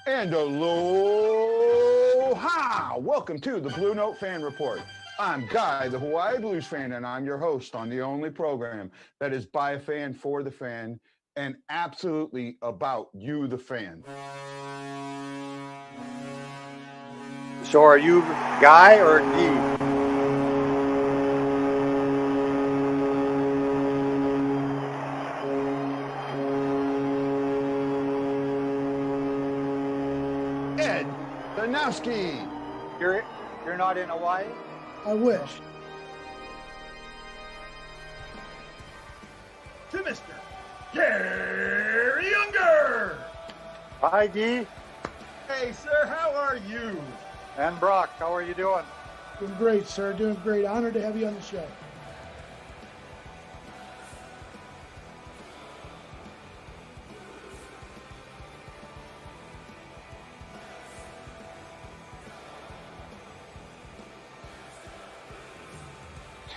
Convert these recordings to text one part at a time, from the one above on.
And aloha! Welcome to the Blue Note Fan Report. I'm Guy, the Hawaii Blues fan, and I'm your host on the only program that is by a fan for the fan and absolutely about you, the fan. So are you Guy or Guy? Ed Danowski. You're not in Hawaii? I wish. To Mr. Gary Younger. Hi, Guy. Hey, sir, how are you? And Brock, how are you doing? Doing great, sir. Doing great. Honored to have you on the show.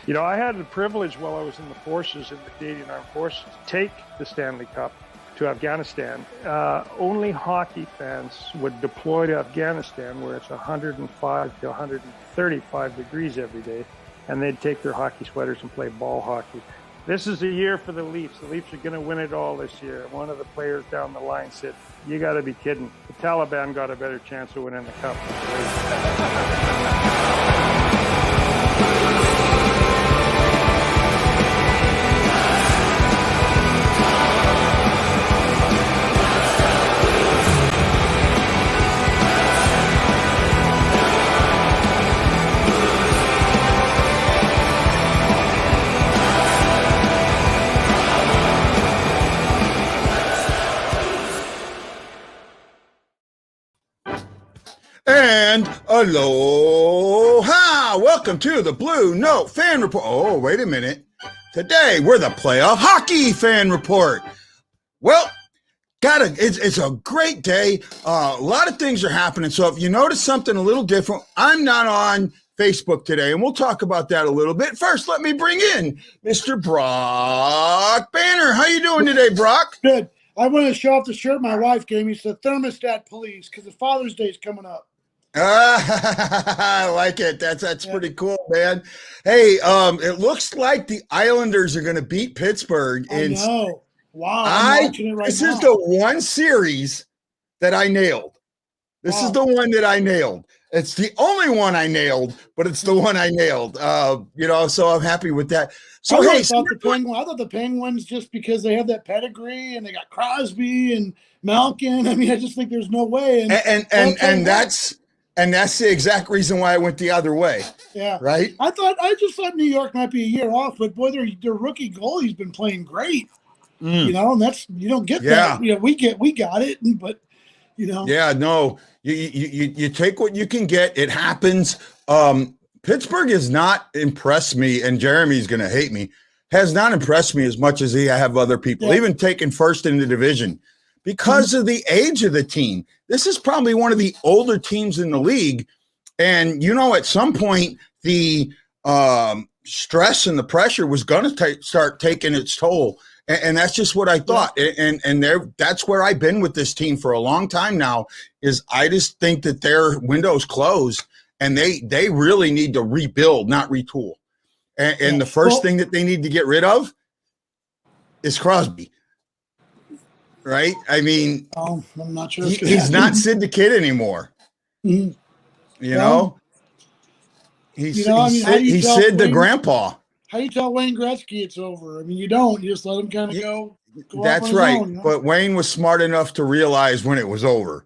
You know, I had the privilege while I was in the forces, in the Canadian Armed Forces, to take the Stanley Cup to Afghanistan. Only hockey fans would deploy to Afghanistan where it's 105 to 135 degrees every day, and they'd take their hockey sweaters and play ball hockey. This is the year for the Leafs. The Leafs are going to win it all this year. One of the players down the line said, "You got to be kidding. The Taliban got a better chance of winning the cup." And aloha! Welcome to the Blue Note Fan Report. Oh, wait a minute. Today, we're the Playoff Hockey Fan Report. Well, it's a great day. A lot of things are happening. So if you notice something a little different, I'm not on Facebook today, and we'll talk about that a little bit. First, let me bring in Mr. Brock Banner. How you doing today, Brock? Good. I want to show off the shirt my wife gave me. It's the Thermostat Police because the Father's Day is coming up. I like it. That's pretty cool, man. Hey, it looks like the Islanders are going to beat Pittsburgh. I know. Wow. I'm watching it right this now. is the one series that I nailed. This is the one that I nailed. It's the only one I nailed, but it's the one I nailed. So I'm happy with that. So I thought the Penguins, just because they have that pedigree and they got Crosby and Malkin. I mean, I just think there's no way. And that's the exact reason why I went the other way. Yeah. Right. I just thought New York might be a year off, but boy, their rookie goalie's been playing great. You know, and that's, you don't get that. You know, we got it, but you know. Yeah, no. You take what you can get. It happens. Pittsburgh has not impressed me, and Jeremy's going to hate me, has not impressed me as much as he have other people, even taken first in the division because of the age of the team. This is probably one of the older teams in the league. And, you know, at some point, the stress and the pressure was going to start taking its toll. And that's just what I thought. And that's where I've been with this team for a long time now, is I just think that their window's closed and they really need to rebuild, not retool. And the first thing that they need to get rid of is Crosby. Right? I mean, I'm not sure he's not Sid the Kid anymore. Mm-hmm. You know? He's Sid the grandpa. How do you tell Wayne Gretzky it's over? I mean, you don't. You just let him kind of go That's right. Own, you know? But Wayne was smart enough to realize when it was over,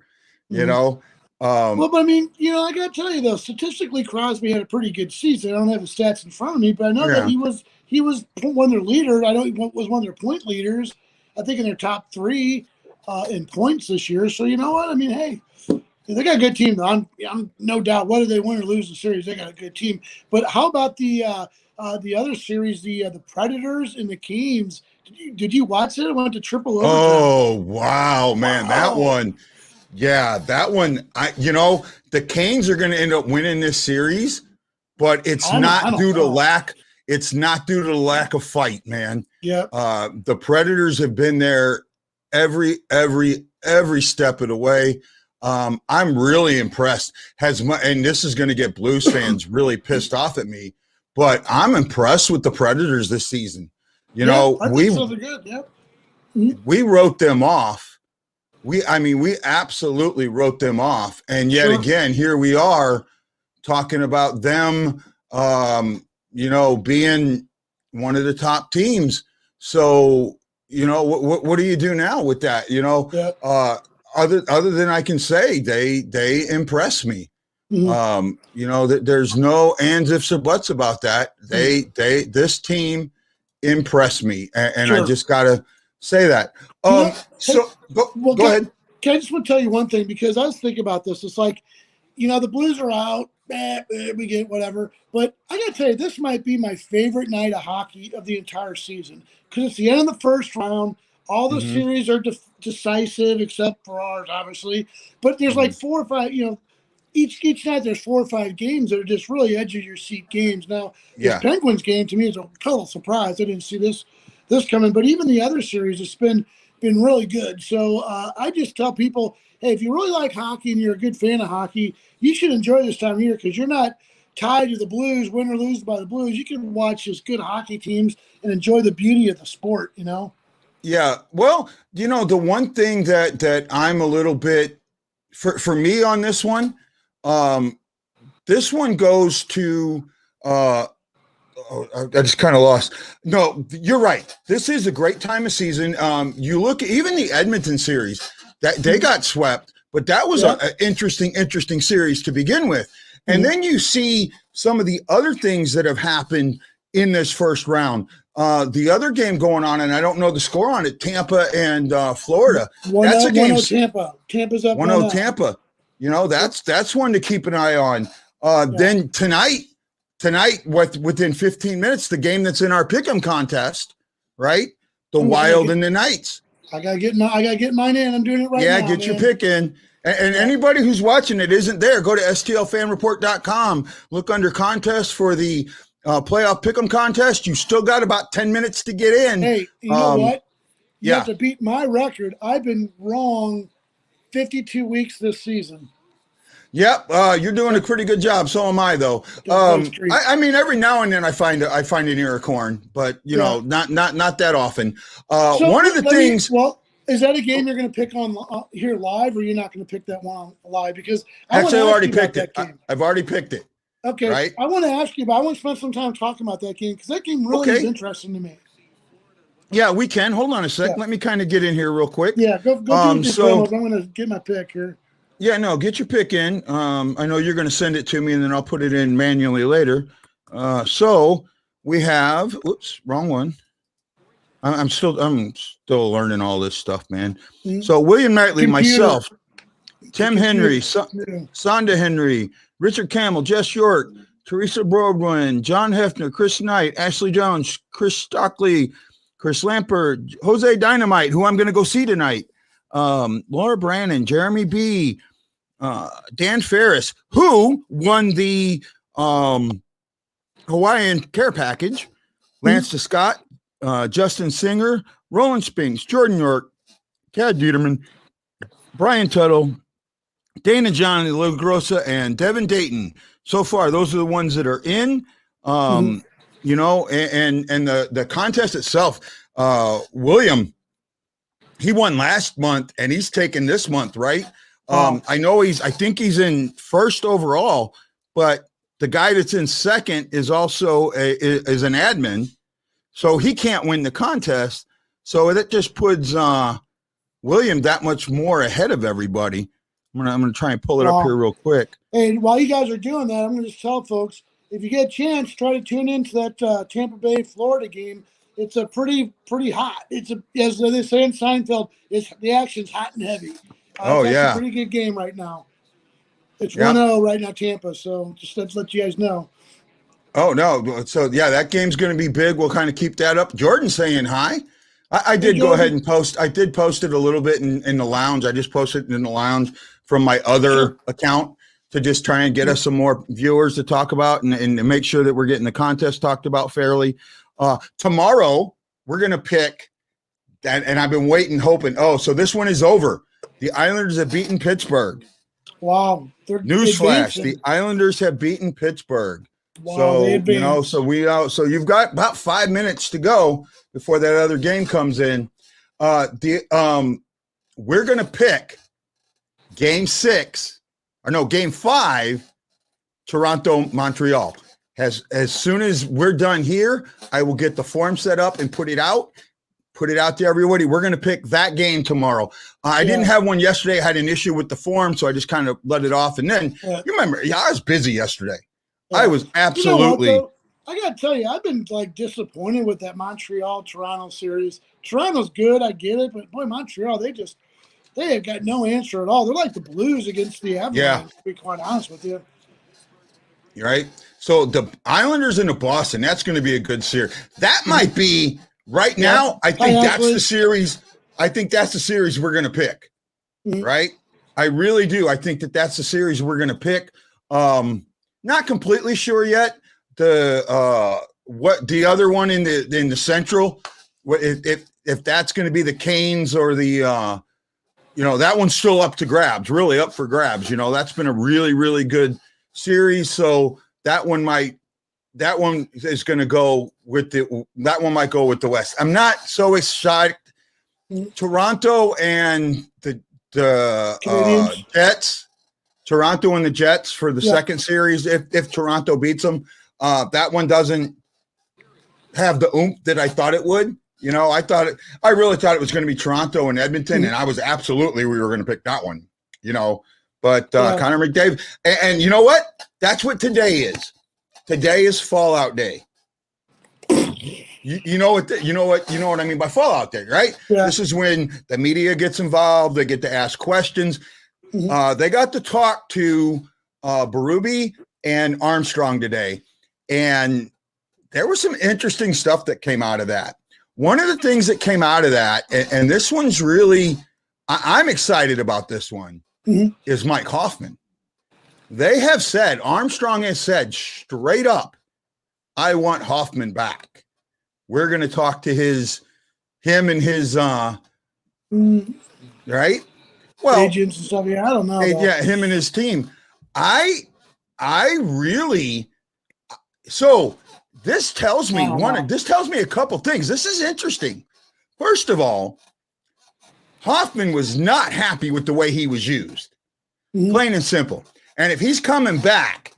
you know? But I mean, you know, I got to tell you, though, statistically, Crosby had a pretty good season. I don't have the stats in front of me, but I know that he was one of their leaders. I know he was one of their point leaders, I think, in their top three in points this year. So, you know what? I mean, hey, they got a good team. I'm no doubt whether they win or lose the series, they got a good team. But how about the other series, the Predators and the Kings? Did you watch it? It went to triple overtime. Oh, wow, man. Wow. That one. Yeah, that one. The Canes are going to end up winning this series, but it's not due to lack. It's not due to the lack of fight, man. Yeah. The Predators have been there every step of the way. I'm really impressed. And this is going to get Blues fans really pissed off at me, but I'm impressed with the Predators this season. You know, I think so. They're good. Yep. We wrote them off. We absolutely wrote them off. And yet again, here we are talking about them, being one of the top teams. So, what do you do now with that? Other than I can say they impress me. There's no ands, ifs, or buts about that. This team impressed me. And I just got to say that. Go ahead. Can I just want to tell you one thing? Because I was thinking about this. It's like, the Blues are out. We get whatever. But I got to tell you, this might be my favorite night of hockey of the entire season because it's the end of the first round. All the series are decisive except for ours, obviously. But there's like 4 or 5, each night there's 4 or 5 games that are just really edge of your seat games. Now, this Penguins game to me is a total surprise. I didn't see this coming. But even the other series, it's been really good. So I just tell people, hey, if you really like hockey and you're a good fan of hockey, you should enjoy this time of year because you're not tied to the Blues, win or lose by the Blues. You can watch just good hockey teams and enjoy the beauty of the sport, Yeah. Well, the one thing that I'm a little bit for me on this one goes to I just kind of lost. No, you're right. This is a great time of season. You look at even the Edmonton series that they got swept, but that was an interesting series to begin with. And then you see some of the other things that have happened in this first round. The other game going on, and I don't know the score on it, Tampa and Florida. That's a game. 1-0 Tampa. Tampa's up 1-0 Tampa. That's one to keep an eye on. Then tonight, within 15 minutes, the game that's in our pick'em contest, right? The Wild and the Knights. I gotta get mine in. I'm doing it right now. Yeah, get your pick in. And anybody who's watching it isn't there, go to stlfanreport.com. Look under contest for the playoff pick'em contest. You still got about 10 minutes to get in. Hey, you know what? You have to beat my record. I've been wrong 52 weeks this season. Yep, you're doing a pretty good job. So am I, though. Every now and then I find an ear of corn, but not that often. One of the things. Is that a game you're going to pick on here live, or you're not going to pick that one live? Because I've already picked it. I've already picked it. Okay, right? I want to ask you, but I want to spend some time talking about that game because that game really is interesting to me. Yeah, we can. Hold on a sec. Let me kind of get in here real quick. Yeah, go do it. I'm going to get my pick here. Yeah, no, get your pick in. I know you're going to send it to me, and then I'll put it in manually later. So we have. Oops, wrong one. I'm still learning all this stuff, man. So William Knightley, myself, Tim Henry, Sonda Henry, Richard Campbell, Jess York, Teresa Brodwin, John Hefner, Chris Knight, Ashley Jones, Chris Stockley, Chris Lampert, Jose Dynamite, who I'm going to go see tonight, Laura Brannon, Jeremy B., Dan Ferris, who won the Hawaiian Care Package, Lance Scott, Justin Singer, Roland Spinks, Jordan York, Tad Dieterman, Brian Tuttle, Dana John LaGrossa, and Devin Dayton. So far, those are the ones that are in. And the contest itself, William, he won last month, and he's taken this month, right? I think he's in first overall, but the guy that's in second is also is an admin. So he can't win the contest. So that just puts William that much more ahead of everybody. I'm gonna try and pull it up here real quick. And while you guys are doing that, I'm going to just tell folks, if you get a chance, try to tune into that Tampa Bay, Florida game. It's a pretty hot. As they say in Seinfeld, the action's hot and heavy. It's a pretty good game right now. It's 1-0 right now, Tampa. So just let's let you guys know. Oh, no. So, that game's going to be big. We'll kind of keep that up. Jordan's saying hi. I did go ahead and post. I did post it a little bit in the lounge. I just posted it in the lounge from my other account to just try and get us some more viewers to talk about and make sure that we're getting the contest talked about fairly. Tomorrow, we're going to pick that. And I've been waiting, hoping. Oh, so this one is over. The Islanders have beaten Pittsburgh. Wow. Newsflash: the Islanders have beaten Pittsburgh. Wow, so you've got about 5 minutes to go before that other game comes in. We're going to pick game 5, Toronto, Montreal. As soon as we're done here, I will get the form set up and put it out to everybody. We're going to pick that game tomorrow. I didn't have one yesterday. I had an issue with the form, so I just kind of let it off. And then you remember, I was busy yesterday. I was absolutely. I got to tell you, I've been like disappointed with that Montreal-Toronto series. Toronto's good, I get it, but boy, Montreal, they have got no answer at all. They're like the Blues against the Avalanche, to be quite honest with you. You're right. So the Islanders into Boston, that's going to be a good series. That might be right now. I think that's the series. I think that's the series we're going to pick. Right. I really do. I think that's the series we're going to pick. Not completely sure yet. What the other one in the Central, if that's going to be the Canes or the that one's still up to grabs, really up for grabs. That's been a really, really good series. So that one is going to go with that one might go with the West. I'm not so excited. Toronto and the Jets. Toronto and the Jets for the second series. If Toronto beats them, that one doesn't have the oomph that I thought it would. I really thought it was going to be Toronto and Edmonton, and I was we were going to pick that one. But Connor McDavid, and you know what? That's what today is. Today is Fallout Day. You know what I mean by Fallout Day, right? Yeah. This is when the media gets involved. They get to ask questions. They got to talk to Berube and Armstrong today, and there was some interesting stuff that came out of that. One of the things that came out of that, and this one's really, I'm excited about this one, is Mike Hoffman. They have said, Armstrong has said straight up, I want Hoffman back. We're going to talk to him and his, right? Well, agents and stuff. Yeah, I don't know. Yeah, him and his team. I really. So this tells me This tells me a couple things. This is interesting. First of all, Hoffman was not happy with the way he was used, plain and simple. And if he's coming back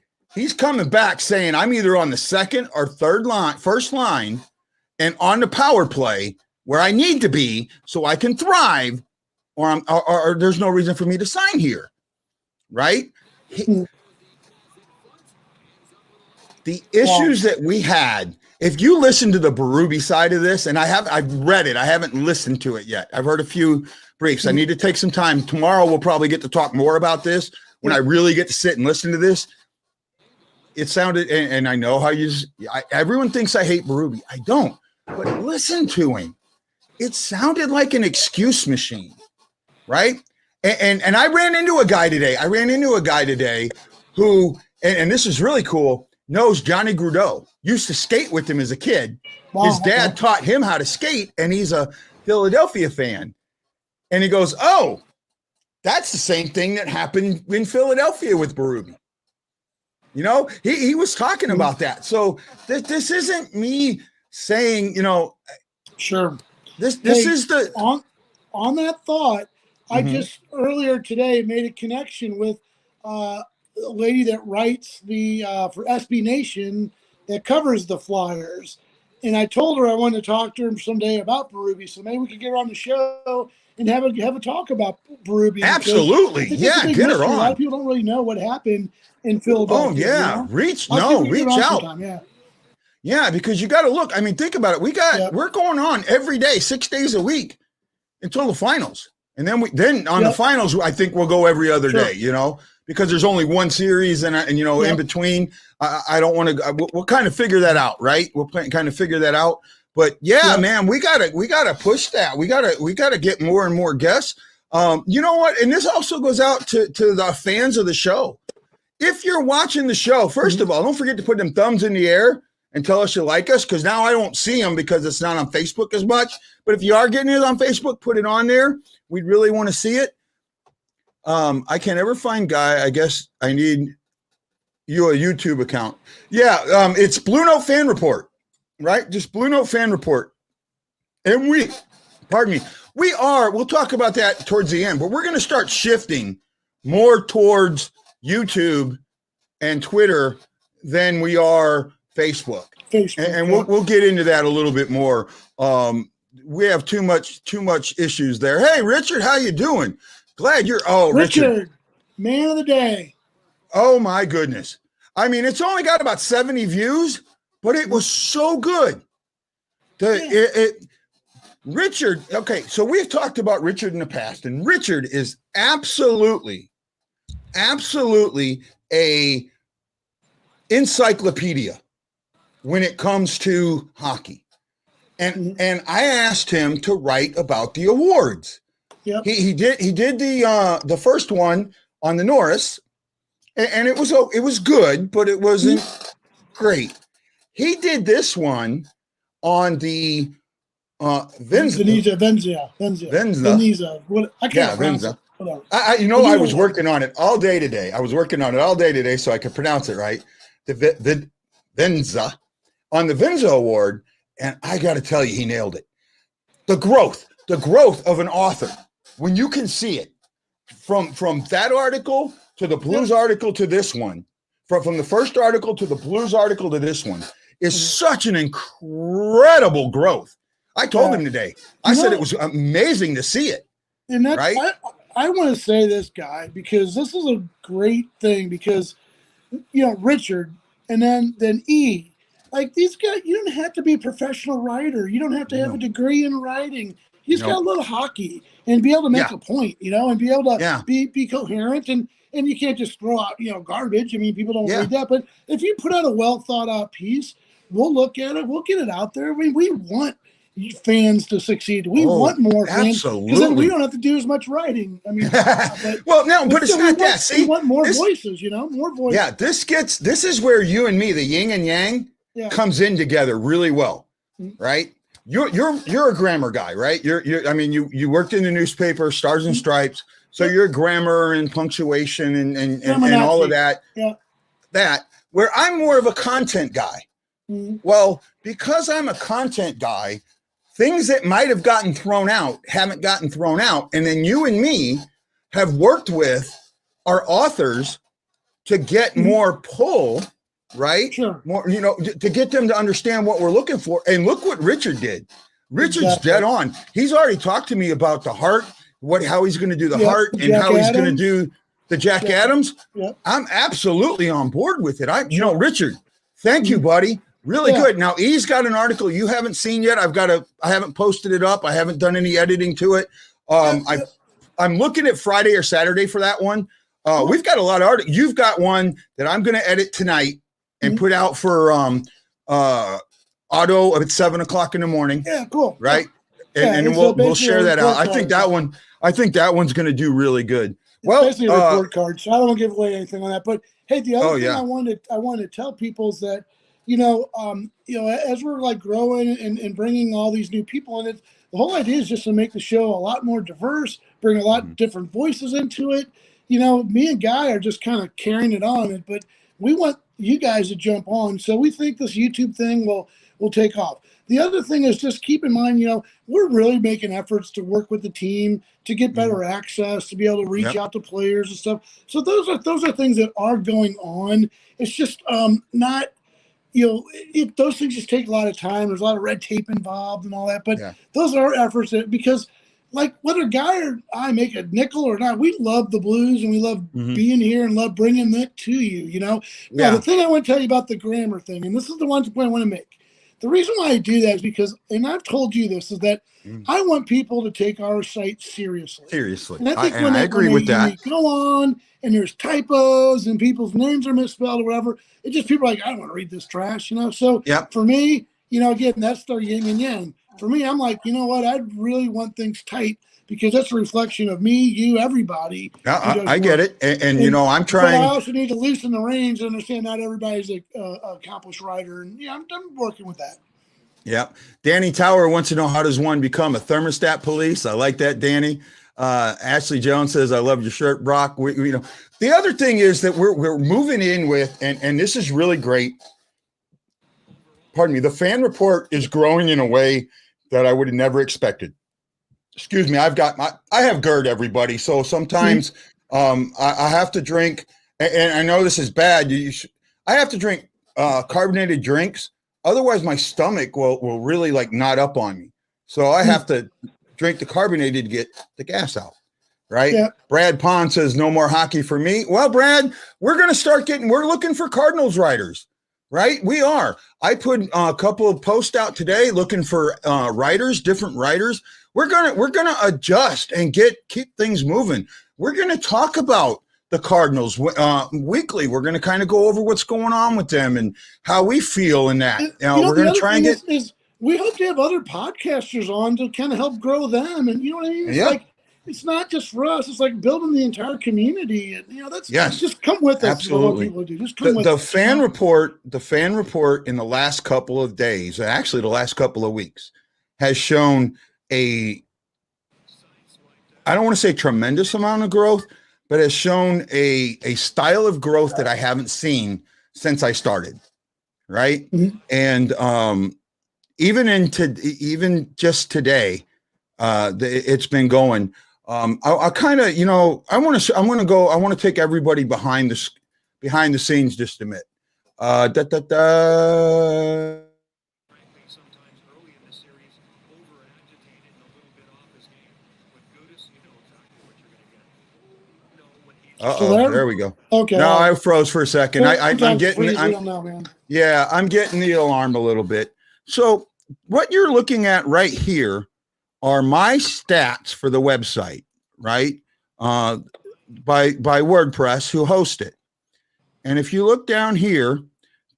saying I'm either on the second or first line, and on the power play where I need to be so I can thrive. Or there's no reason for me to sign here, right? The issues that we had, if you listen to the Berube side of this, and I've read it, I haven't listened to it yet. I've heard a few briefs. I need to take some time. Tomorrow we'll probably get to talk more about this when I really get to sit and listen to this. It sounded, and I know how everyone thinks I hate Berube. I don't, but listen to him. It sounded like an excuse machine. Right. And I ran into a guy today who, and this is really cool, knows Johnny Grudeau, used to skate with him as a kid. Wow. His dad taught him how to skate, and he's a Philadelphia fan. And he goes, oh, that's the same thing that happened in Philadelphia with Berube. He was talking about that. So this isn't me saying, sure. This is the on that thought. I just earlier today made a connection with a lady that writes for SB Nation that covers the Flyers. And I told her I wanted to talk to her someday about Berube. So maybe we could get her on the show and have a talk about Berube. Absolutely. Yeah, get her on. A lot of people don't really know what happened in Philadelphia. Oh, yeah. Reach out. Sometime, yeah, because you got to look. I mean, think about it. We're going on every day, 6 days a week until the finals. And then on the finals, I think we'll go every other day, because there's only one series and in between. I don't want to. We'll kind of figure that out, right? We'll kind of figure that out. But man, we gotta push that. We gotta get more and more guests. You know what? And this also goes out to the fans of the show. If you're watching the show, first of all, don't forget to put them thumbs in the air and tell us you like us, because now I don't see them because it's not on Facebook as much. But if you are getting it on Facebook, put it on there. We'd really want to see it. I can't ever find Guy. I guess I need you a YouTube account. Yeah, it's Blue Note Fan Report, right? Just Blue Note Fan Report. And we'll talk about that towards the end, but we're going to start shifting more towards YouTube and Twitter than we are Facebook. And we'll get into that a little bit more. We have too much issues there. Hey, Richard, how you doing? Glad you're. Oh, Richard, man of the day. Oh my goodness! I mean, it's only got about 70 views, but it was so good. Richard. Okay, so we've talked about Richard in the past, and Richard is absolutely a encyclopedia when it comes to hockey. And I asked him to write about the awards. Yep. He did the first one on the Norris, and it was good, but it wasn't great. He did this one on the Venza. What I can't pronounce it. I was working on it all day today. So I could pronounce it right. The Venza on the Venza Award. And I got to tell you, he nailed it. The growth of an author, when you can see it from that article to the Blues article to this one, from the first article to the Blues article to this one, is such an incredible growth. I told him today, I said it was amazing to see it. And that's right. I want to say this, Guy, because this is a great thing because, Richard and then E. Like these guys, you don't have to be a professional writer. You don't have to have a degree in writing. You just got to love hockey and be able to make a point, and be able to be coherent. And you can't just throw out, garbage. I mean, people don't read that. But if you put out a well thought out piece, we'll look at it. We'll get it out there. I mean, we want fans to succeed. We want more fans because then we don't have to do as much writing. I mean, but it's not that. See, we want more voices. More voices. Yeah, this is where you and me, the yin and yang. Comes in together really well, right? You're a grammar guy, right? You worked in the newspaper, Stars and Stripes, so you're a grammar and punctuation and all of that. Yeah. That where I'm more of a content guy. Well, because I'm a content guy, things that might have gotten thrown out haven't gotten thrown out, and then you and me have worked with our authors to get more pull. Right? Sure. More, to get them to understand what we're looking for. And look what Richard did. Richard's dead on. He's already talked to me about the heart, how he's going to do the heart and how he's going to do the Jack Adams. Yep. I'm absolutely on board with it. Richard, thank you, buddy. Really good. Now he's got an article you haven't seen yet. I haven't posted it up. I haven't done any editing to it. I'm looking at Friday or Saturday for that one. We've got a lot of articles. You've got one that I'm going to edit tonight and put out for auto at 7:00 in the morning. Yeah, cool. Right. And we'll share that out. I think that one's going to do really good. Well, especially a report card. So I don't want to give away anything on that. But hey, the other thing I wanted to tell people is that, as we're like growing and bringing all these new people in it, the whole idea is just to make the show a lot more diverse, bring a lot different voices into it. Me and Guy are just kind of carrying it on, but we want you guys to jump on. So we think this YouTube thing will take off. The other thing is just keep in mind, we're really making efforts to work with the team to get better access, to be able to reach out to players and stuff. So those are things that are going on. It's just not, those things just take a lot of time. There's a lot of red tape involved and all that. But those are efforts because like whether Guy or I make a nickel or not, we love the Blues and we love being here and love bringing that to you, Now, the thing I want to tell you about the grammar thing, and this is the one point I want to make. The reason why I do that is because, and I've told you this, is that I want people to take our site seriously. Seriously. And I think I agree with that. Go on and there's typos and people's names are misspelled or whatever. It's just people are like, I don't want to read this trash, So for me, again, that's their yin and yang. For me, I'm like, you know what? I really want things tight because that's a reflection of me, you, everybody. I get it. And I'm trying. But I also need to loosen the reins and understand not everybody's an accomplished writer. And I'm working with that. Yeah. Danny Tower wants to know, how does one become a thermostat police? I like that, Danny. Ashley Jones says, "I love your shirt, Brock." The other thing is that we're moving in with, and this is really great. Pardon me. The fan report is growing in a way that I would have never expected. Excuse me. I have GERD, everybody. So sometimes I have to drink, and I know this is bad. I have to drink carbonated drinks. Otherwise, my stomach will really like knot up on me. So I have to drink the carbonated to get the gas out. Right. Yeah. Brad Pond says no more hockey for me. Well, Brad, we're looking for Cardinals writers. Right. We are. I put a couple of posts out today looking for writers, different writers. We're gonna adjust and keep things moving. We're gonna talk about the Cardinals weekly. We're gonna kind of go over what's going on with them and how we feel in that. We're gonna try and get. We hope to have other podcasters on to kind of help grow them, and you know what I mean. It's like it's not just for us. It's like building the entire community, and that's just come with us. Absolutely. What people do. Just come with the us. fan report. The fan report in the last couple of days, actually the last couple of weeks, has shown I don't want to say tremendous amount of growth, but has shown a style of growth that I haven't seen since I started. Right. Mm-hmm. And even just today, it's been going. I kind of, I want to take everybody behind the scenes just a minute. There we go. Okay. No, I froze for a second. I'm getting the alarm a little bit. So what you're looking at right here are my stats for the website, right? By WordPress, who host it. And if you look down here,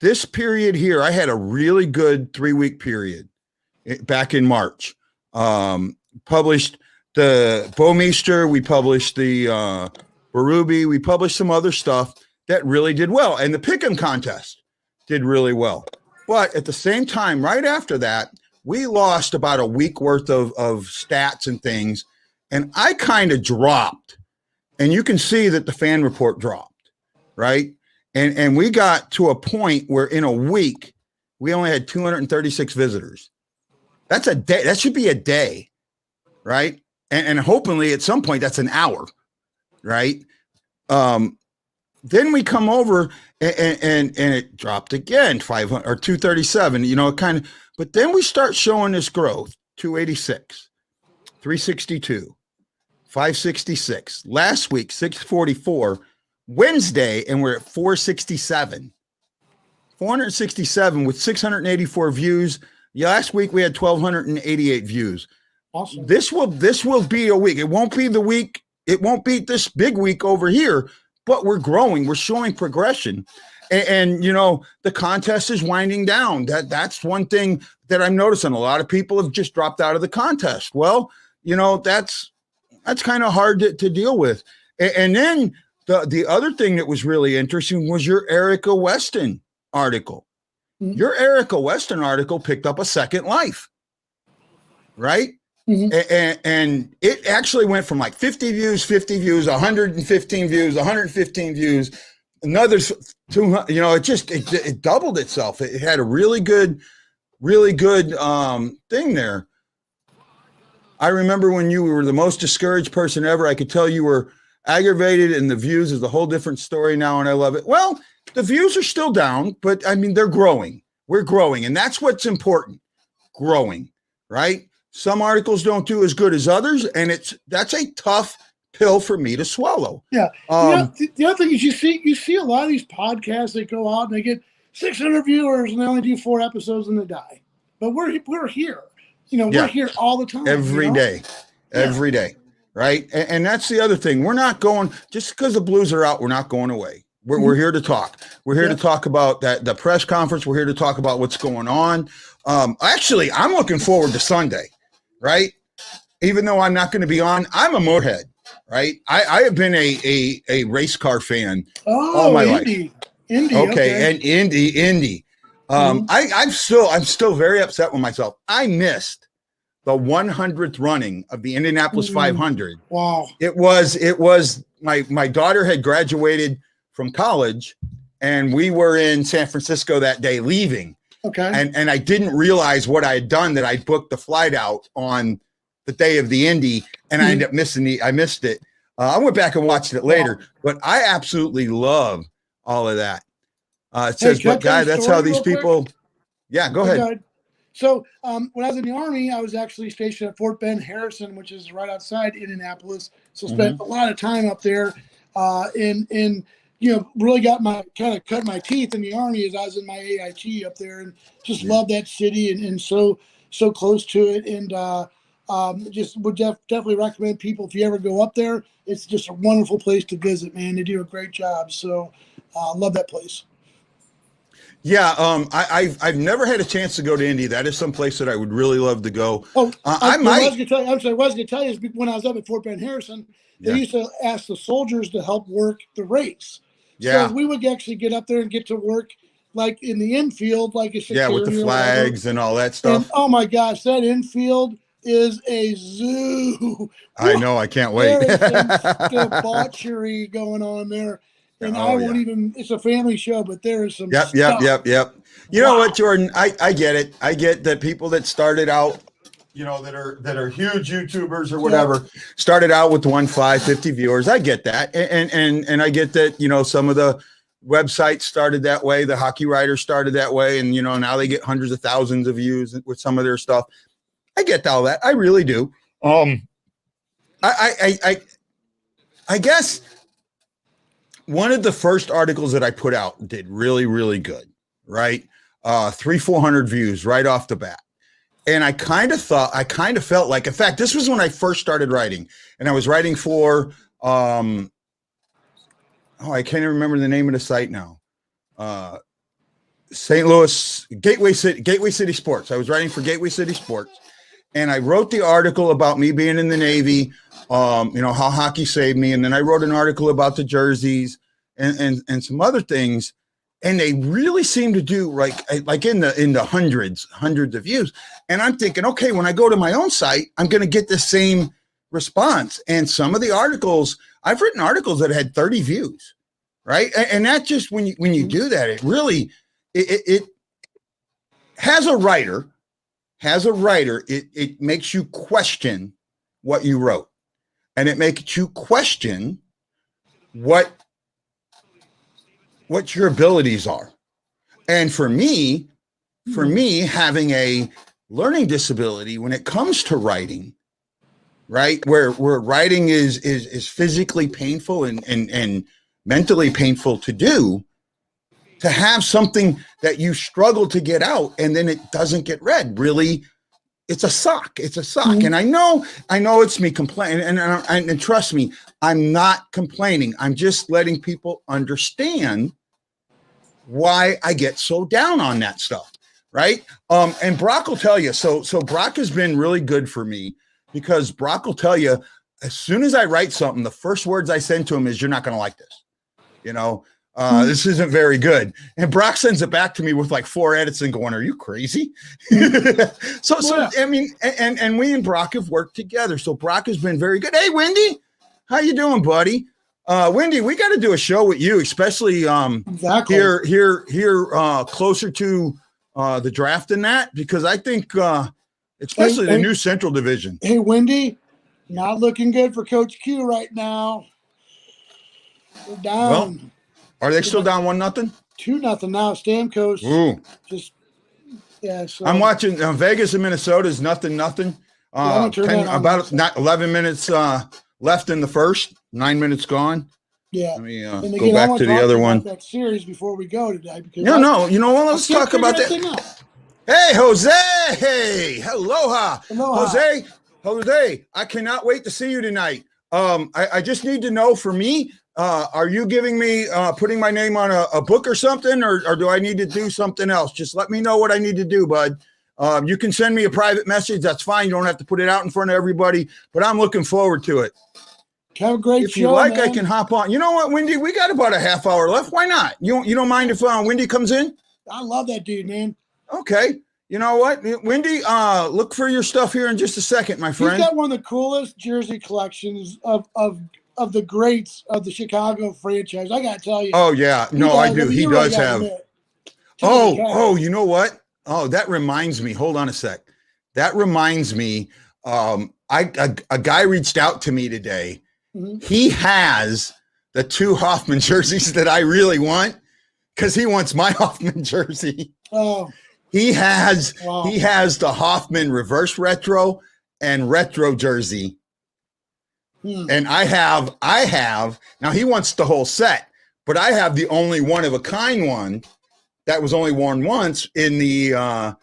this period here, I had a really good 3-week period back in March. Published the Bowmeister, we published the Berube, we published some other stuff that really did well. And the Pick'em contest did really well. But at the same time, right after that, we lost about a week worth of stats and things. And I kind of dropped. And you can see that the fan report dropped, right? And we got to a point where in a week, we only had 236 visitors. That's a day. That should be a day, right? And hopefully at some point, that's an hour, right? Then we come over and it dropped again, 500 or 237, but then we start showing this growth, 286, 362, 566, last week, 644, Wednesday, and we're at 467 with 684 views. Last week we had 1,288 views. Awesome. This will be a week. It won't be the week. It won't be this big week over here, but we're growing. We're showing progression. And the contest is winding down. That's one thing that I'm noticing. A lot of people have just dropped out of the contest. Well, that's kind of hard to deal with. And then the other thing that was really interesting was your Erica Weston article. Mm-hmm. Your Erica Weston article picked up a second life, right? Mm-hmm. And it actually went from like 50 views, 115 views, 115 views, another 200, it doubled itself. It had a really good thing there. I remember when you were the most discouraged person ever. I could tell you were aggravated, and the views is a whole different story now, and I love it. Well, the views are still down, but I mean, they're growing. We're growing, and that's what's important. Growing, right? Some articles don't do as good as others, and that's a tough pill for me to swallow. Yeah. The other thing is you see a lot of these podcasts that go out and they get 600 viewers and they only do 4 episodes and they die. But we're here. We're here all the time. Every day. Right. And that's the other thing. We're not going, just because the Blues are out, we're not going away. We're here to talk. We're here to talk about the press conference. We're here to talk about what's going on. Actually, I'm looking forward to Sunday, right? Even though I'm not going to be on, I'm a motorhead, right? I have been a race car fan all my life. Indy, okay, and Indy. I'm still very upset with myself. I missed the 100th running of the Indianapolis 500. Wow. It was my daughter had graduated from college, and we were in San Francisco that day leaving. Okay. And I didn't realize what I had done, that I booked the flight out on the day of the Indy, and I ended up I missed it. I went back and watched it later, but I absolutely love all of that. It says, but guy, that's how these people. Yeah, go ahead. So when I was in the Army, I was actually stationed at Fort Ben Harrison, which is right outside Indianapolis. So spent a lot of time up there, and really got cut my teeth in the Army as I was in my AIT up there, and just love that city and so close to it, and just would definitely recommend people, if you ever go up there, it's just a wonderful place to visit, man. They do a great job. So love that place. Yeah, I've never had a chance to go to Indy. That is some place that I would really love to go. I might. Was going to tell you is when I was up at Fort Ben Harrison, they used to ask the soldiers to help work the race. Yeah. So we would actually get up there and get to work like in the infield, like with the flags and all that stuff. And, oh my gosh, that infield is a zoo. I know. I can't wait. There is some debauchery going on there. And I won't even, it's a family show, but there is some stuff. Yep. You know what, Jordan? I get it. I get that people that started out, that are huge YouTubers or whatever, started out with 50 viewers. I get that. And I get that, some of the websites started that way. The hockey writers started that way. And, now they get hundreds of thousands of views with some of their stuff. I get all that. I really do. I guess one of the first articles that I put out did really, really good, right? 400 views right off the bat. And I kind of felt like, in fact, this was when I first started writing, and I was writing for, I can't even remember the name of the site now. St. Louis, Gateway City Sports. I was writing for Gateway City Sports, and I wrote the article about me being in the Navy, how hockey saved me. And then I wrote an article about the jerseys and some other things. And they really seem to do like in the hundreds of views. And I'm thinking, okay, when I go to my own site, I'm going to get the same response. And some of the articles, I've written articles that had 30 views, right? And that just, when you do that, it really, it has a writer, it makes you question what you wrote. And it makes you question what your abilities are. And for me, having a learning disability when it comes to writing, right, where writing is physically painful and mentally painful to do, to have something that you struggle to get out and then it doesn't get read, really, it's a suck. And I know it's me complaining, and trust me, I'm not complaining. I'm just letting people understand why I get so down on that stuff, right? And Brock will tell you. So Brock has been really good for me, because Brock will tell you, as soon as I write something, the first words I send to him is, "You're not going to like this. This isn't very good." And Brock sends it back to me with like 4 edits and going, "Are you crazy?" So I mean, and we and Brock have worked together. So Brock has been very good. Hey, Wendy, how you doing, buddy? Wendy, we got to do a show with you, especially here closer to the draft than that, because I think especially the new Central Division. Hey, Wendy, not looking good for Coach Q right now. We're down. Well, are they still down 1-0? 2-0 now. Stamkos. Ooh. So I'm watching Vegas and Minnesota is 0-0. About 11 minutes left in the first. 9 minutes gone. Yeah. Let me go back to the other one. That series before we go today. Because no. You know what? Let's talk about that. Hey, Jose. Hey, aloha. Jose. I cannot wait to see you tonight. I just need to know, for me, are you giving me putting my name on a book or something, or do I need to do something else? Just let me know what I need to do, bud. You can send me a private message. That's fine. You don't have to put it out in front of everybody, but I'm looking forward to it. Have a great show. If you like, man. I can hop on. You know what, Wendy? We got about a half hour left. Why not? You don't mind if Wendy comes in? I love that dude, man. Okay. You know what, Wendy? Look for your stuff here in just a second, my friend. He's got one of the coolest jersey collections of the greats of the Chicago franchise. I gotta tell you. Oh yeah, no, I do. He does have. You know what? Oh, that reminds me. Hold on a sec. That reminds me. A guy reached out to me today. Mm-hmm. He has the 2 Hoffman jerseys that I really want because he wants my Hoffman jersey. Oh. He has the Hoffman reverse retro and retro jersey. And I have now he wants the whole set, but I have the only one of a kind one that was only worn once in the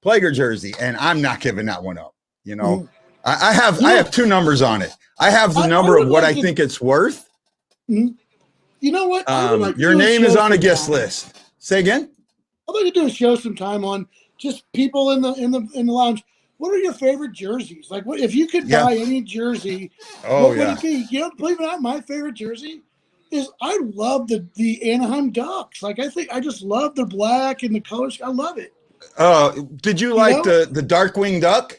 Plager jersey, and I'm not giving that one up. You know, I have 2 numbers on it. I have the number of what I think it's worth. You know what? Your name is on a guest list. Say again. I'd like to do a show sometime on just people in the lounge. What are your favorite jerseys? Like, what if you could buy any jersey? What would it be? You know, believe it or not, my favorite jersey is I love the Anaheim Ducks. Like, I just love the black and the colors. I love it. Did you like the Darkwing Duck?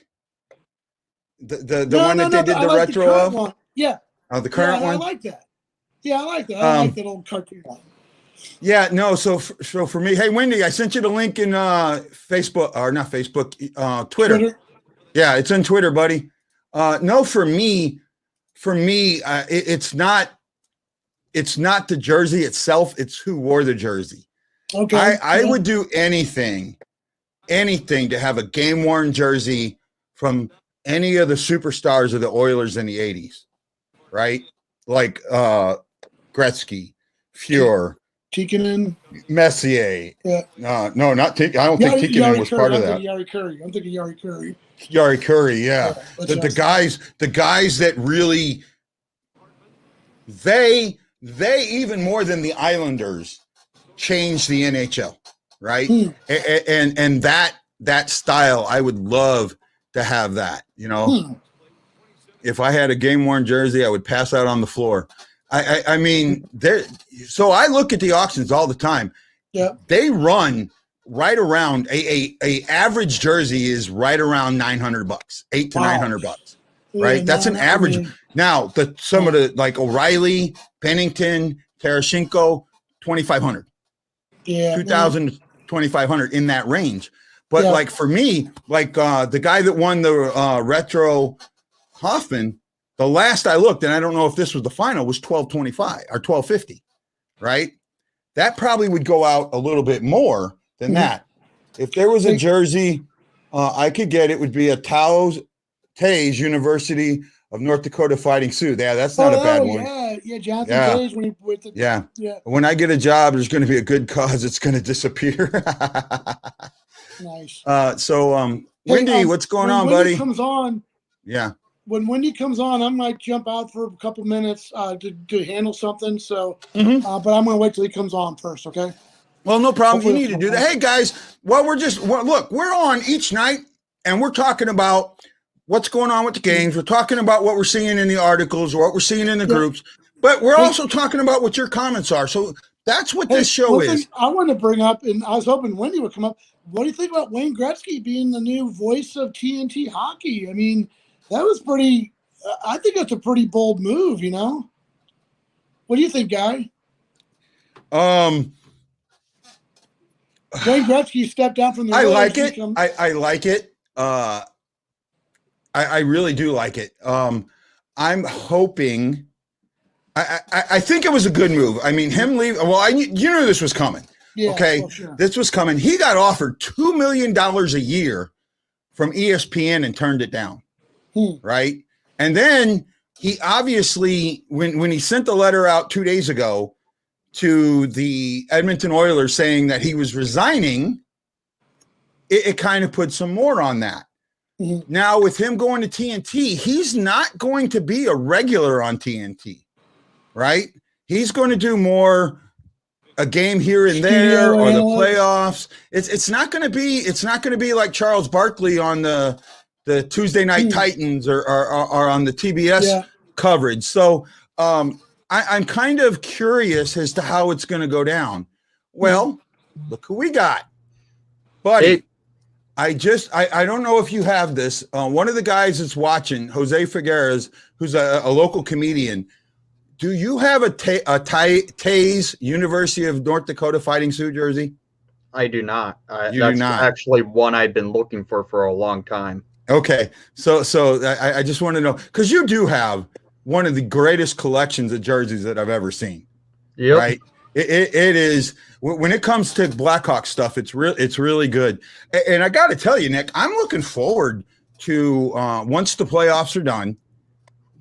The one that they did the retro of? One. Yeah. Oh, the current one. I like that. Yeah, I like that. I like that old cartoon one. Yeah, no. So for me, hey Wendy, I sent you the link in Facebook or not Facebook, Twitter. Yeah, it's on Twitter, buddy. No, for me, it's not the jersey itself. It's who wore the jersey. Okay. I would do anything to have a game worn jersey from any of the superstars of the Oilers in the 80s, right? Like Gretzky, Fuhr, Tikkanen, Messier. Yeah. No, not Tikkanen. I don't think Tikkanen was part of that. I'm thinking Yari Curry. Yari Curry, yeah. The guys that really they even more than the Islanders changed the NHL, right? And that style, I would love to have that, you know. If I had a game worn jersey, I would pass out on the floor. I mean, so I look at the auctions all the time. Yeah. They run right around a average jersey is right around $900, $800 to $900, right? Yeah, that's an average. Now some of the like O'Reilly, Pennington, Tarasenko, 2,500. Yeah. 2,000 to 2,500 in that range. But like for me, like the guy that won the retro Hoffman, the last I looked, and I don't know if this was the final, was 1,225 or 1,250, right? That probably would go out a little bit more than that. If there was a jersey I could get, it would be a Tays University of North Dakota Fighting Sioux. Yeah, that's not a bad one. Yeah, Jonathan Tays when he with the yeah. When I get a job, there's going to be a good cause. It's going to disappear. Nice. Wendy, what's going on, buddy? Wendy comes on. Yeah. When Wendy comes on, I might jump out for a couple minutes to handle something. So, but I'm going to wait till he comes on first. Okay. Well, no problem. Hopefully you need to do that. Hey guys, well, look, we're on each night and we're talking about what's going on with the games. We're talking about what we're seeing in the articles, what we're seeing in the groups, but we're also talking about what your comments are. So that's what this show is. I want to bring up, and I was hoping Wendy would come up. What do you think about Wayne Gretzky being the new voice of TNT hockey? I mean, that was pretty, I think that's a pretty bold move, you know? What do you think, Guy? Wayne Gretzky stepped down from the I like it. I like it. I really do like it. I'm hoping, I think it was a good move. I mean, him leave. Well, you knew this was coming. Yeah, okay. Well, sure. This was coming. He got offered $2 million a year from ESPN and turned it down. Right. And then he obviously, when he sent the letter out 2 days ago to the Edmonton Oilers saying that he was resigning, it kind of put some more on that. Now with him going to TNT, he's not going to be a regular on TNT, right? He's going to do more a game here and there or the playoffs. It's not going to be like Charles Barkley on the Tuesday Night Titans or on the TBS coverage. So I'm kind of curious as to how it's going to go down. Well, look who we got, buddy. I don't know if you have this. One of the guys that's watching, Jose Figueres, who's a local comedian. Do you have a Taze University of North Dakota Fighting Sioux jersey? I do not. You that's do not. Actually one I've been looking for a long time. Okay. So I just want to know, because you do have one of the greatest collections of jerseys that I've ever seen. Yep. Right. It is, when it comes to Blackhawks stuff, it's really good. And I got to tell you, Nick, I'm looking forward to once the playoffs are done,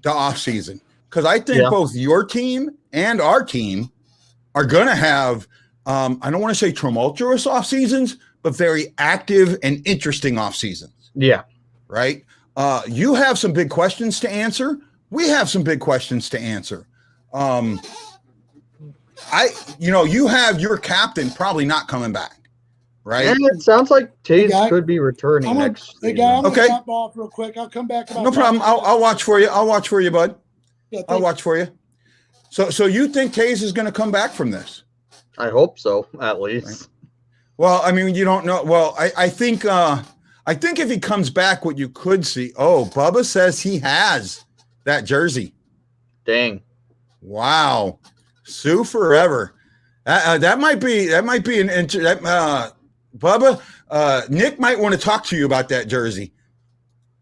the off season, because I think both your team and our team are going to have, I don't want to say tumultuous off seasons, but very active and interesting off seasons. Yeah. Right. You have some big questions to answer. We have some big questions to answer. You have your captain probably not coming back, right? And it sounds like Taze could be returning next season. I'm going to top off real quick. I'll come back. No problem. I'll watch for you. I'll watch for you, bud. Yeah, I'll watch for you. So you think Taze is going to come back from this? I hope so, at least. Right. Well, I mean, you don't know. Well, I think if he comes back, what you could see. Oh, Bubba says he has that jersey. Dang. Wow. Sioux forever. That might be an Bubba. Nick might want to talk to you about that jersey.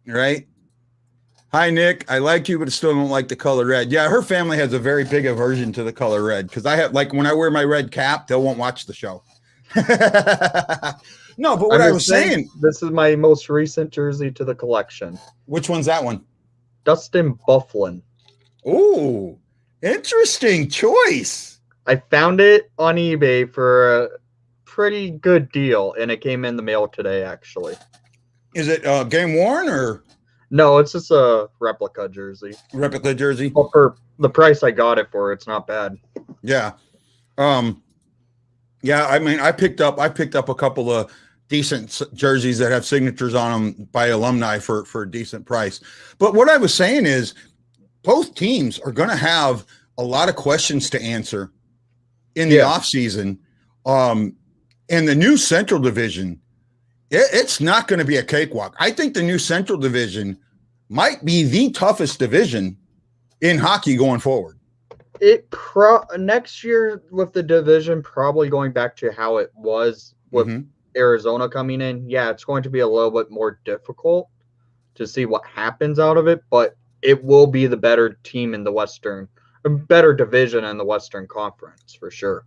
Right? Hi, Nick. I like you, but I still don't like the color red. Yeah, her family has a very big aversion to the color red because I have, like, when I wear my red cap, they won't watch the show. No, but what I was saying, this is my most recent jersey to the collection. Which one's that one? Dustin Byfuglien. Ooh, interesting choice. I found it on eBay for a pretty good deal, and it came in the mail today, actually. Is it game worn or? No, it's just a replica jersey. Replica jersey? Well, for the price I got it for, it's not bad. Yeah. Yeah, I mean, I picked up a couple of decent jerseys that have signatures on them by alumni for a decent price. But what I was saying is both teams are going to have a lot of questions to answer in the offseason. And the new Central Division, it's not going to be a cakewalk. I think the new Central Division might be the toughest division in hockey going forward. Next year with the division probably going back to how it was with Arizona coming in. Yeah, it's going to be a little bit more difficult to see what happens out of it, but it will be the better team in the Western, a better division in the Western Conference for sure.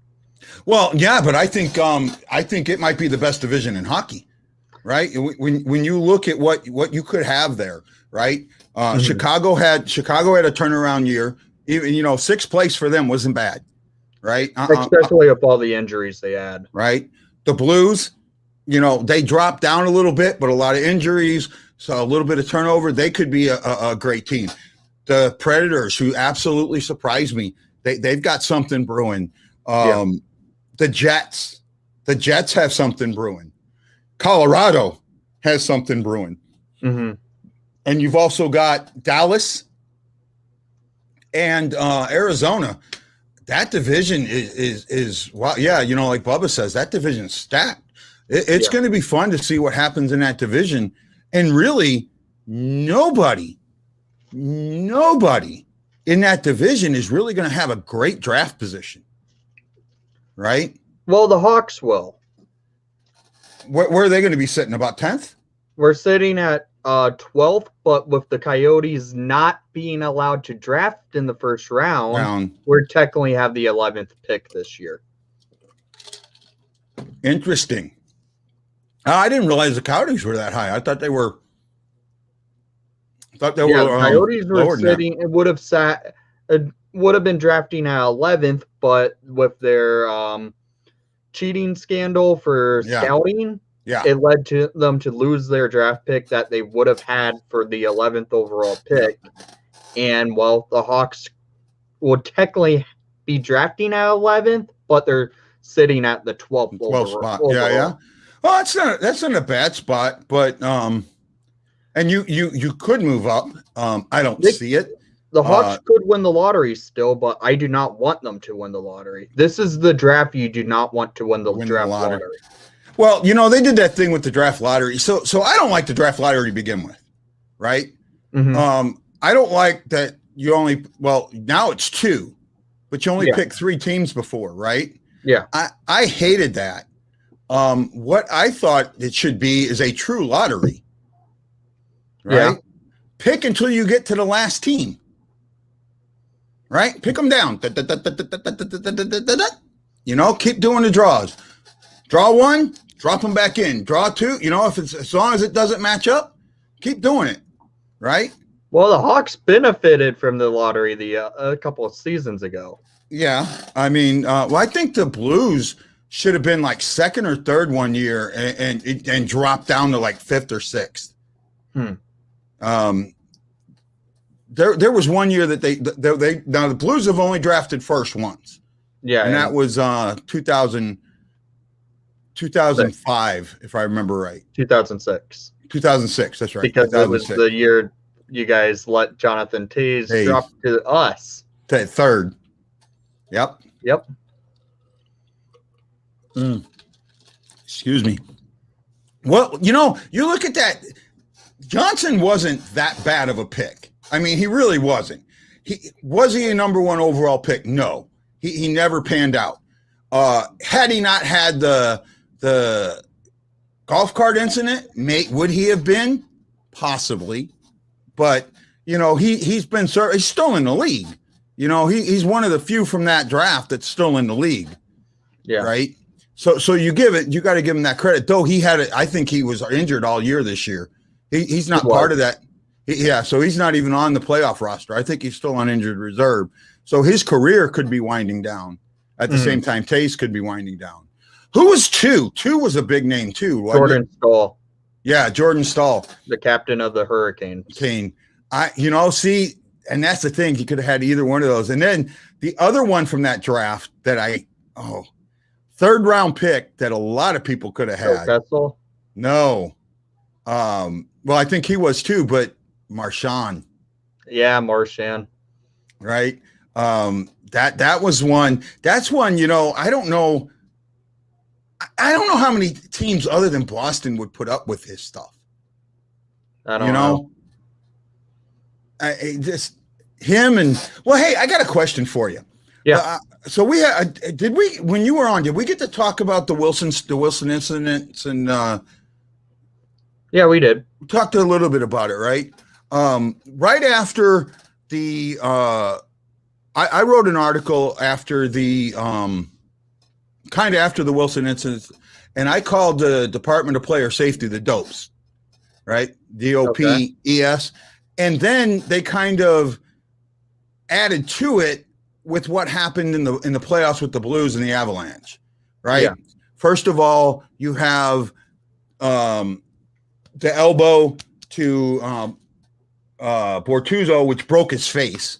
Well, yeah, but I think it might be the best division in hockey, right? When you look at what you could have there, right? Chicago had a turnaround year. Even, sixth place for them wasn't bad, right? Especially with all the injuries they had. Right. The Blues, they dropped down a little bit, but a lot of injuries, so a little bit of turnover. They could be a great team. The Predators, who absolutely surprised me, they've got something brewing. The Jets have something brewing. Colorado has something brewing. And you've also got Dallas and Arizona. That division is wow. Yeah, like Bubba says, that division's stacked. It's going to be fun to see what happens in that division. And really, nobody in that division is really going to have a great draft position, right? Well, the Hawks will. Where are they going to be sitting? About 10th? We're sitting at 12th, but with the Coyotes not being allowed to draft in the first round, we're technically have the 11th pick this year. Interesting. I didn't realize the Coyotes were that high. I thought they were. Coyotes were sitting. It would have sat. It would have been drafting at 11th, but with their cheating scandal for scouting. Yeah, it led to them to lose their draft pick that they would have had for the 11th overall pick. And while the Hawks would technically be drafting at 11th, but they're sitting at the 12th spot. Yeah. Well, that's not a bad spot, but and you could move up. I don't see it. The Hawks could win the lottery still, but I do not want them to win the lottery. This is the draft you do not want to win the draft lottery. Well, they did that thing with the draft lottery. So I don't like the draft lottery to begin with, right? Mm-hmm. I don't like that you only, now it's 2, but you only pick 3 teams before, right? Yeah. I hated that. What I thought it should be is a true lottery, right? Yeah. Pick until you get to the last team, right? Pick them down. Keep doing the draws. Draw 1, drop them back in. Draw 2, if it's as long as it doesn't match up, keep doing it, right? Well, the Hawks benefited from the lottery a couple of seasons ago. Yeah, I mean, I think the Blues should have been like 2nd or 3rd one year and dropped down to like 5th or 6th. There was one year that they now the Blues have only drafted first once. Yeah, and that was 2005, if I remember right. 2006. 2006, that's right. Because it was the year you guys let Jonathan Toews drop to us. 3rd. Yep. Excuse me. Well, you look at that. Johnson wasn't that bad of a pick. I mean, he really wasn't. Was he a number 1 overall pick? No. He never panned out. Had he not had the golf cart incident, would he have been? Possibly. But, he's still in the league. He's one of the few from that draft that's still in the league. Yeah. Right. So you got to give him that credit. Though I think he was injured all year this year. He's not part of that. So he's not even on the playoff roster. I think he's still on injured reserve. So his career could be winding down at the same time. Taste could be winding down. Who was 2? 2 was a big name too. Jordan Staal. Yeah, Jordan Staal, the captain of the Hurricanes. And that's the thing. He could have had either one of those. And then the other one from that draft that 3rd round pick that a lot of people could have had. Kessel? No. Well, I think he was too, but Marchand. Yeah, Marchand. Right. That was one. That's one, I don't know. I don't know how many teams other than Boston would put up with his stuff. I don't know. Just him hey, I got a question for you. Yeah. So when you were on, did we get to talk about the Wilson incidents and yeah, we did. We talked a little bit about it, right? Right after the I wrote an article after the kind of after the Wilson incident, and I called the Department of Player Safety the DOPES, right? DOPES. And then they kind of added to it with what happened in the playoffs with the Blues and the Avalanche, right? Yeah. First of all, you have the elbow to Bortuzzo, which broke his face.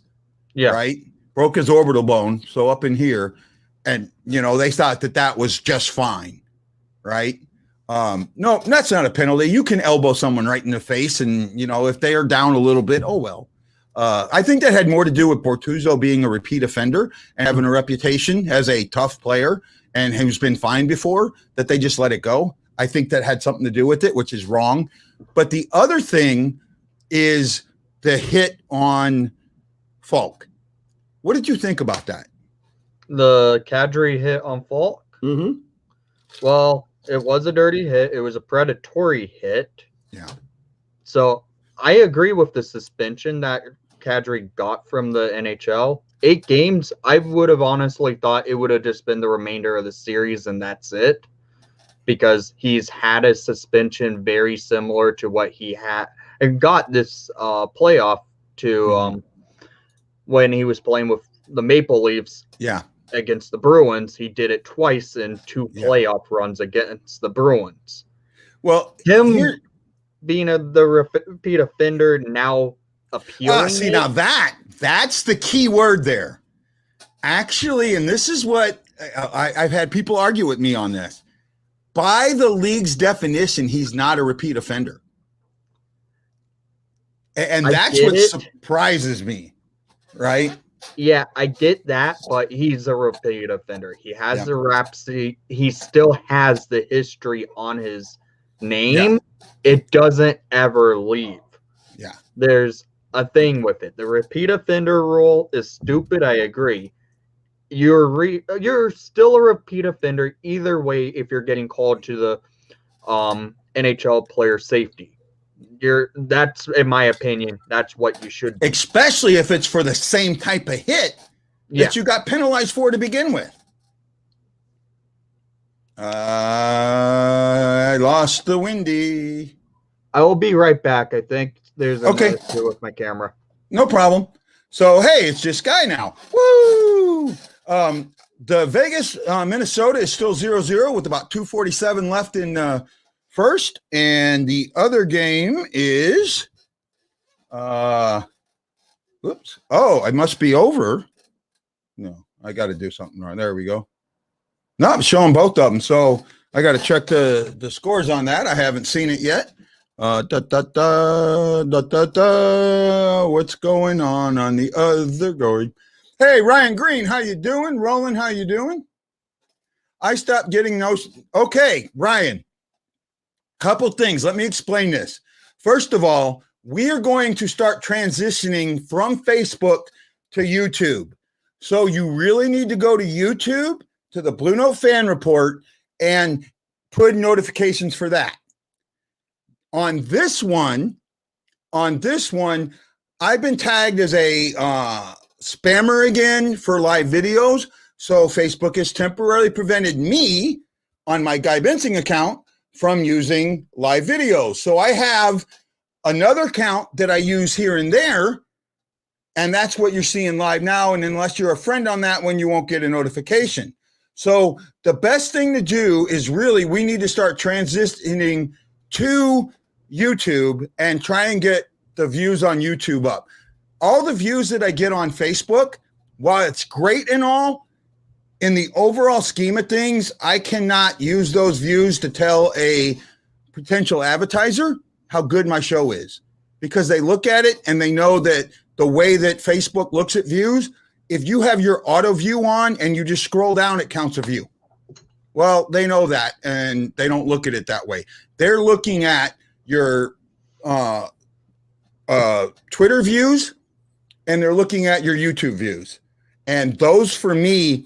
Yeah. Right? Broke his orbital bone. So up in here. And, they thought that was just fine. Right? No, that's not a penalty. You can elbow someone right in the face. And, if they are down a little bit, oh, well. I think that had more to do with Bortuzzo being a repeat offender and having a reputation as a tough player and who's been fined before, that they just let it go. I think that had something to do with it, which is wrong. But the other thing is the hit on Falk. What did you think about that? The Kadri hit on Falk? Mm-hmm. Well, it was a dirty hit. It was a predatory hit. Yeah. So I agree with the suspension that Kadri got from the NHL. 8 games, I would have honestly thought it would have just been the remainder of the series and that's it. Because he's had a suspension very similar to what he had and got this playoff to when he was playing with the Maple Leafs. Yeah. Against the Bruins. He did it twice in 2 playoff runs against the Bruins. Well, him being the repeat offender now appealing. See, now that's the key word there. Actually, and this is what I've had people argue with me on this. By the league's definition, he's not a repeat offender. And that's what surprises me, right? Yeah, I get that, but he's a repeat offender. He has the reps. He still has the history on his name. Yeah. It doesn't ever leave. Yeah. There's a thing with it. The repeat offender rule is stupid. I agree. You're still a repeat offender either way if you're getting called to the NHL player safety. That's, in my opinion, that's what you should do. Especially if it's for the same type of hit that you got penalized for to begin with. I lost the Windy. I will be right back. I think there's another issue with my camera. No problem. So, hey, it's just Guy now. Woo! The Vegas, Minnesota is still 0-0 with about 2:47 left in first, and the other game is oops. Oh, it must be over. No, I got to do something right. There we go. No, I'm showing both of them, so I got to check the scores on that. I haven't seen it yet. What's going on the other going? Hey, Ryan Green, how you doing? Roland, how you doing? I stopped getting those. Okay, Ryan. Couple things. Let me explain this. First of all, we are going to start transitioning from Facebook to YouTube. So you really need to go to YouTube, to the Blue Note Fan Report, and put notifications for that. On this one, I've been tagged as a spammer again for live videos. So Facebook has temporarily prevented me on my Guy Bensing account from using live videos. So I have another account that I use here and there, and that's what you're seeing live now. And unless you're a friend on that one, you won't get a notification. So the best thing to do is really, we need to start transitioning to YouTube and try and get the views on YouTube up. All the views that I get on Facebook, while it's great and all, in the overall scheme of things, I cannot use those views to tell a potential advertiser how good my show is, because they look at it and they know that the way that Facebook looks at views, if you have your auto view on and you just scroll down, it counts a view. Well, they know that, and they don't look at it that way. They're looking at your Twitter views, and they're looking at your YouTube views. And those, for me,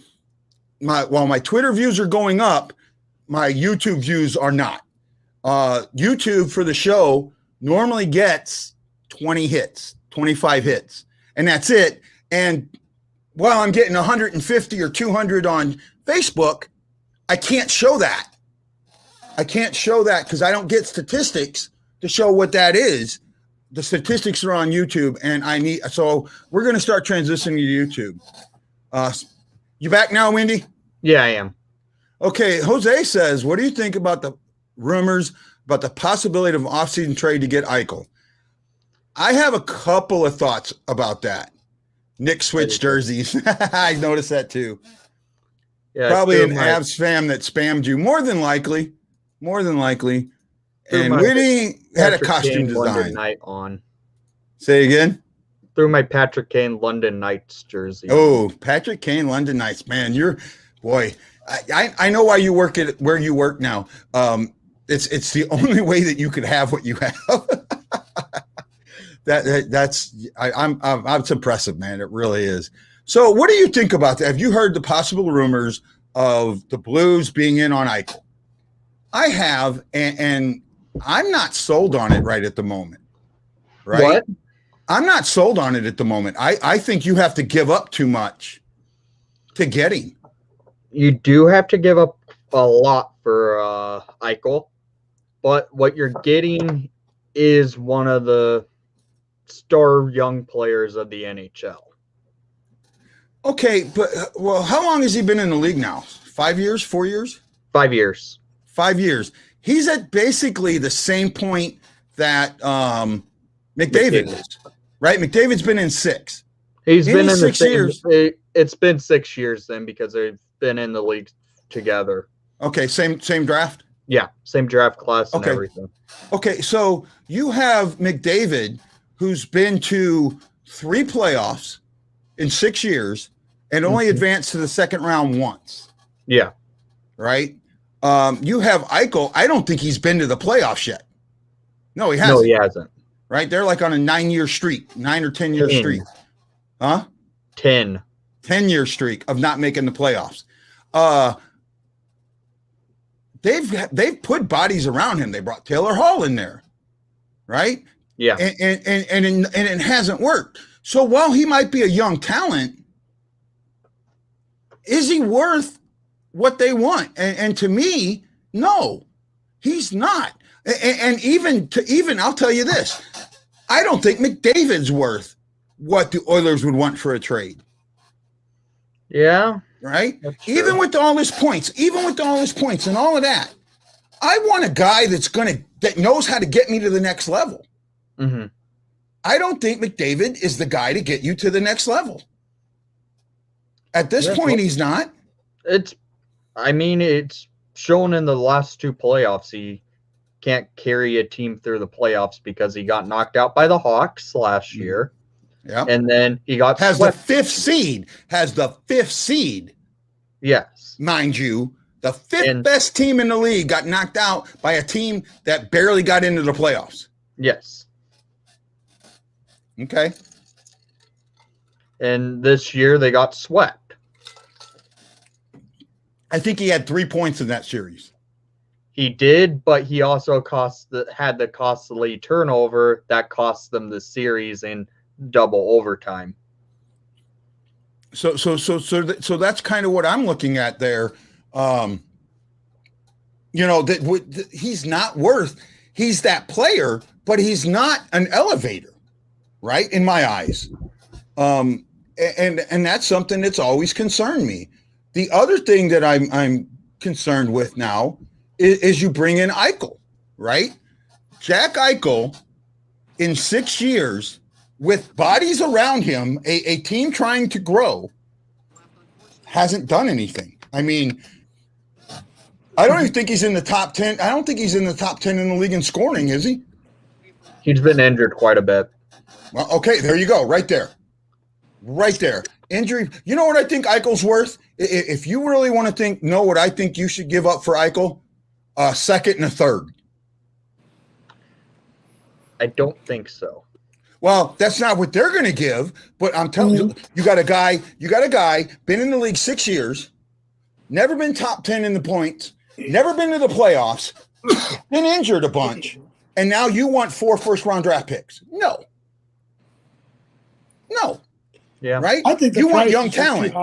while my Twitter views are going up, my YouTube views are not. YouTube for the show normally gets 20 hits, 25 hits, and that's it. And while I'm getting 150 or 200 on Facebook, I can't show that. I can't show that because I don't get statistics to show what that is. The statistics are on YouTube, and so we're going to start transitioning to YouTube. You back now, Wendy? Yeah, I am. Okay, Jose says, what do you think about the rumors about the possibility of an offseason trade to get Eichel? I have a couple of thoughts about that. Nick switched jerseys. I noticed that too. Yeah, probably an Avs fan that spammed you, more than likely. And Whitney had a costume design. London Night on. Say again? Threw my Patrick Kane London Knights jersey. Oh, Patrick Kane London Knights. Man, I know why you work at where you work now. It's the only way that you could have what you have. That's impressive, man. It really is. So what do you think about that? Have you heard the possible rumors of the Blues being in on Eichel? I have, and I'm not sold on it right at the moment. Right? What? I'm not sold on it at the moment. I think you have to give up too much to get him. You do have to give up a lot for Eichel, but what you're getting is one of the star young players of the NHL. Okay, but how long has he been in the league now? 5 years, 4 years? 5 years. 5 years. He's at basically the same point that McDavid is, right? McDavid's been in 6. He's been in 6 years. It's been 6 years then, because they've been in the league together. Okay, same draft? Yeah, same draft class and everything. Okay, so you have McDavid, who's been to 3 playoffs, in 6 years and only advanced to the second round once. Yeah. Right. You have Eichel. I don't think he's been to the playoffs yet. No, he hasn't. No, he hasn't. Right. They're like on a 9-year streak, 9 or 10 year streak. Huh? 10-year streak of not making the playoffs. They've put bodies around him. They brought Taylor Hall in there. Right. Yeah. And it hasn't worked. So while he might be a young talent, is he worth what they want? And to me, no, he's not. And even I'll tell you this, I don't think McDavid's worth what the Oilers would want for a trade. Yeah. Right. Even with all his points and all of that, I want a guy that knows how to get me to the next level. Mm-hmm. I don't think McDavid is the guy to get you to the next level. At this point, he's not. It's shown in the last 2 playoffs. He can't carry a team through the playoffs because he got knocked out by the Hawks last year. Yeah. And then he got the 5th seed. Yes. Mind you, the 5th best team in the league got knocked out by a team that barely got into the playoffs. Yes. Okay. And this year they got swept. I think he had 3 points in that series. He did, but he also had the costly turnover that cost them the series in double overtime. So that's kind of what I'm looking at there. He's not worth. He's that player, but he's not an elevator, right? In my eyes, and that's something that's always concerned me. The other thing that I'm concerned with now is you bring in Eichel, right? Jack Eichel, in 6 years, with bodies around him, a team trying to grow, hasn't done anything. I mean, I don't even think he's in the top 10. I don't think he's in the top 10 in the league in scoring, is he? He's been injured quite a bit. Well, okay, there you go, right there. Right there. Injury. You know what I think Eichel's worth? If you really want to know what I think you should give up for Eichel, a second and a third. I don't think so. Well, that's not what they're going to give, but I'm telling you, you got a guy, been in the league 6 years, never been top 10 in the points, never been to the playoffs, been injured a bunch, and now you want 4 first-round draft picks. No. Yeah. Right? I think you want young talent.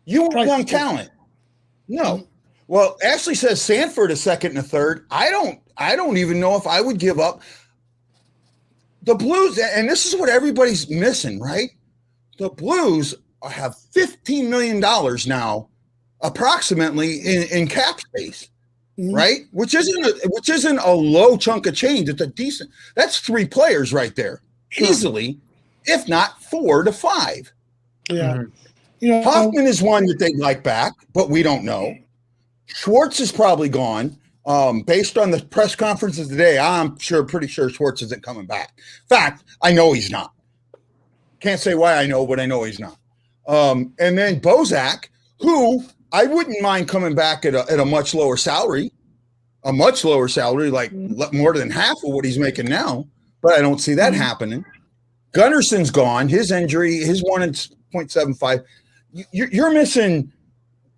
You want young talent. No. Well, Ashley says Sanford a second and a third. I don't even know if I would give up the Blues, and this is what everybody's missing, right? The Blues have $15 million now, approximately in cap space, right? Which isn't a low chunk of change. It's a decent. That's 3 players right there, easily, if not 4 to 5. Yeah, Hoffman is one that they'd like back, but we don't know. Schwartz is probably gone. Based on the press conferences today, I'm pretty sure Schwartz isn't coming back. In fact, I know he's not. Can't say why I know, but I know he's not. And then Bozak, who I wouldn't mind coming back at a much lower salary, like more than half of what he's making now, but I don't see that happening. Gunnarson's gone. His injury, his 1.75. You're missing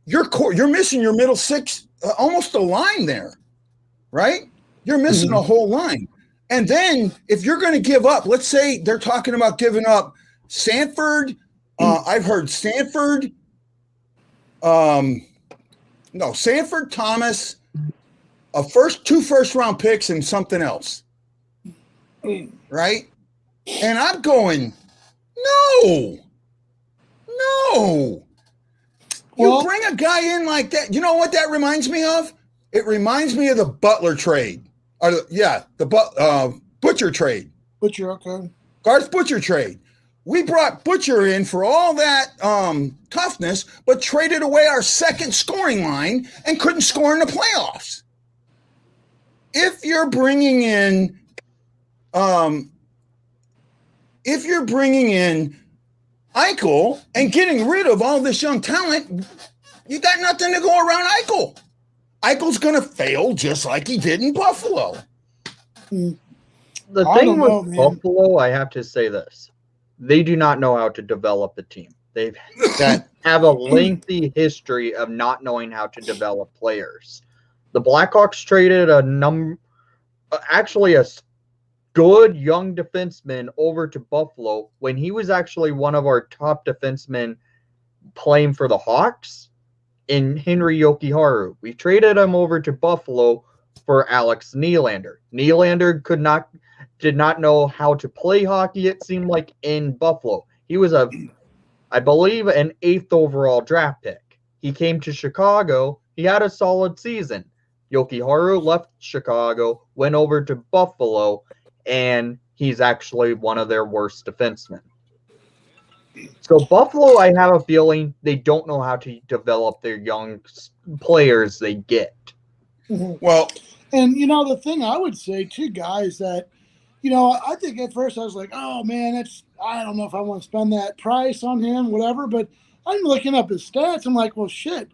your core. You're missing your middle 6, almost a line there, right? You're missing a whole line. And then if you're going to give up, let's say they're talking about giving up Sanford. I've heard Sanford. Sanford, Thomas, 2 first-round picks and something else, right? And I'm going, no. You bring a guy in like that. You know what that reminds me of? It reminds me of the Butler trade. The Butcher trade. Butcher, okay. Garth Butcher trade. We brought Butcher in for all that toughness, but traded away our second scoring line and couldn't score in the playoffs. If you're bringing in Eichel and getting rid of all this young talent, you got nothing to go around Eichel. Eichel's going to fail just like he did in Buffalo. The thing with Buffalo, I have to say this. They do not know how to develop the team. They have a lengthy history of not knowing how to develop players. The Blackhawks traded a good young defenseman over to Buffalo when he was actually one of our top defensemen playing for the Hawks in Henry Jokiharju. We traded him over to Buffalo for Alex Nylander. Nylander did not know how to play hockey, it seemed like, in Buffalo. He was I believe, an 8th overall draft pick. He came to Chicago. He had a solid season. Jokiharju left Chicago, went over to Buffalo, and he's actually one of their worst defensemen. So Buffalo, I have a feeling they don't know how to develop their young players they get. Well, and the thing I would say too, guys, that I think at first I was like, oh man, I don't know if I want to spend that price on him, whatever. But I'm looking up his stats. I'm like, well, shit,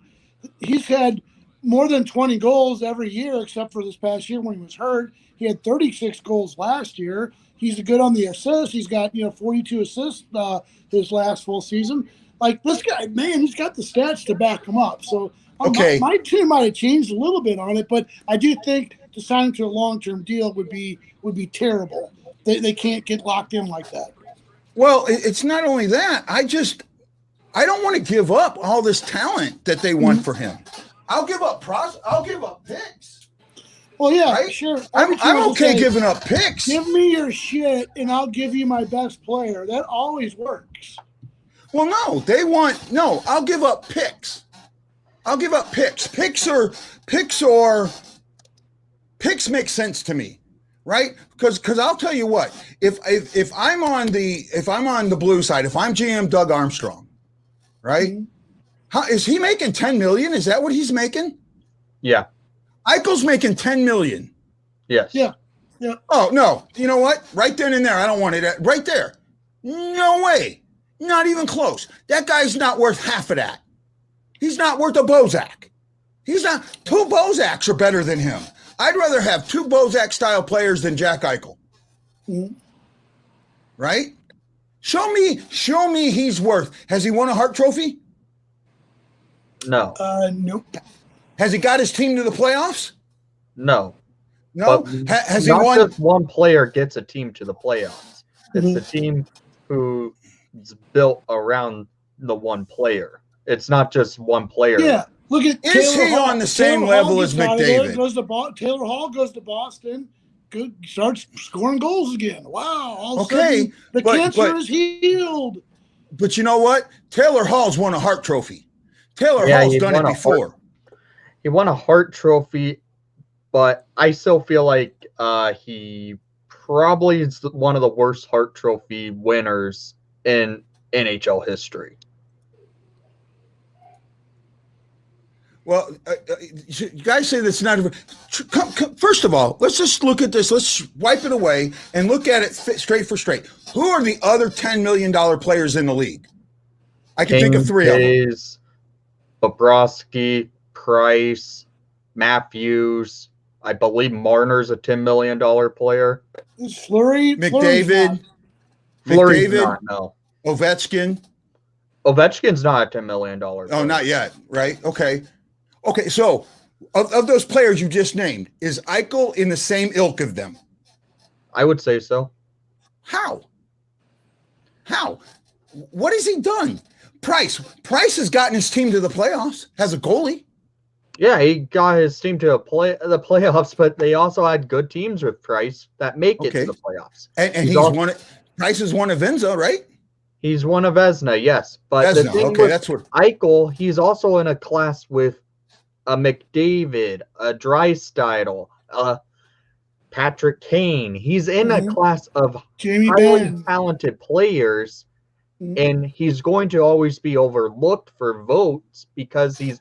he's had more than 20 goals every year except for this past year when he was hurt. He had 36 goals last year. He's good on the assists. He's got 42 assists his last full season. Like, this guy, man, he's got the stats to back him up. So my team might have changed a little bit on it, but I do think to sign him to a long-term deal would be terrible. They can't get locked in like that. Well, it's not only that. I don't want to give up all this talent that they want for him. I'll give up picks. Well, yeah, right? Sure. I'm okay giving up picks. Give me your shit, and I'll give you my best player. That always works. Well, no, I'll give up picks. I'll give up picks. Picks make sense to me, right? Because I'll tell you what, if I'm on the blue side, if I'm GM Doug Armstrong, right? Mm-hmm. How is he making $10 million? Is that what he's making? Yeah. Eichel's making $10 million. Yes. Yeah. Oh no! You know what? Right then and there, I don't want it. Right there. No way. Not even close. That guy's not worth half of that. He's not worth a Bozak. He's not. 2 Bozaks are better than him. I'd rather have 2 Bozak-style players than Jack Eichel. Mm-hmm. Right? Show me he's worth. Has he won a Hart Trophy? No. Nope. Has he got his team to the playoffs? No. No. Has he won? Not just one player gets a team to the playoffs. It's the team who's built around the one player. It's not just one player. Yeah. Look at Is Taylor he Hall. on the same Taylor level Hall as McDavid? Taylor Hall goes to Boston. Starts scoring goals again. Wow. All of a Okay. sudden, the cancer is healed. But you know what? Taylor Hall's won a Hart Trophy. Taylor Hall's done it before. He won a Hart Trophy, but I still feel like he probably is one of the worst Hart Trophy winners in NHL history. Well, you guys say that's not. First of all, let's just look at this. Let's wipe it away and look at it straight for straight. Who are the other $10 million players in the league? I can think of 3 of them. Bobrovsky, Price, Matthews. I believe Marner's a $10 million player. Fleury, McDavid. Fleury's not, no. Ovechkin. Ovechkin's not a $10 million player. Oh, not yet. Right. Okay. So of those players you just named, is Eichel in the same ilk of them? I would say so. How? What has he done? Price has gotten his team to the playoffs, has a goalie. Yeah, he got his team to the playoffs, but they also had good teams with Price that make it to the playoffs. And he's won it. Price has won a Vezina, right? He's one of Vezina, yes. But the thing with Eichel, he's also in a class with a McDavid, a Draisaitl, Patrick Kane. He's in a class of highly talented players, and he's going to always be overlooked for votes because he's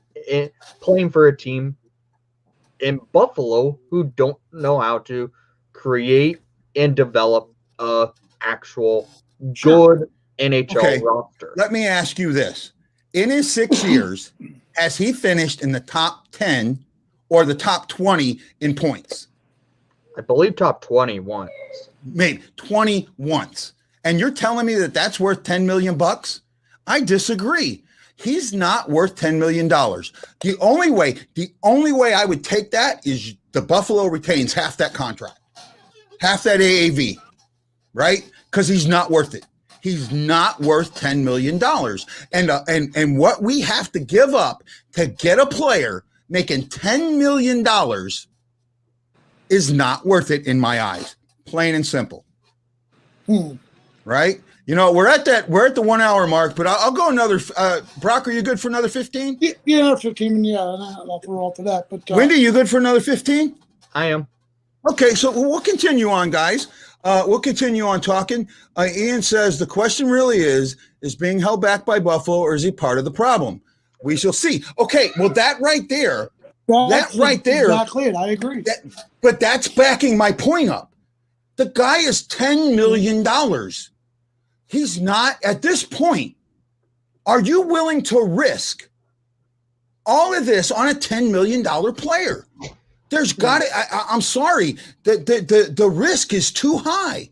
playing for a team in Buffalo who don't know how to create and develop a actual good NHL roster. Let me ask you this. In his 6 years, has he finished in the top 10 or the top 20 in points? I believe top 20 once. Maybe 20 once. And you're telling me that that's worth $10 million? I disagree. He's not worth $10 million. The only way I would take that is the Buffalo retains half that contract, half that AAV, right? Because he's not worth it. He's not worth $10 million. And what we have to give up to get a player making $10 million is not worth it in my eyes. Plain and simple. Right? You know, we're at the 1 hour mark, but I'll go another. Brock, are you good for another 15? Yeah, 15. Yeah, I'll throw all to that. But Wendy, you good for another 15? I am. Okay, so we'll continue on, guys. We'll continue on talking. Ian says the question really is being held back by Buffalo, or is he part of the problem? We shall see. Okay, well, that right there, exactly it. I agree. But that's backing my point up. The guy is $10 million. He's not, at this point, are you willing to risk all of this on a $10 million player? There's got to, I'm sorry, the risk is too high.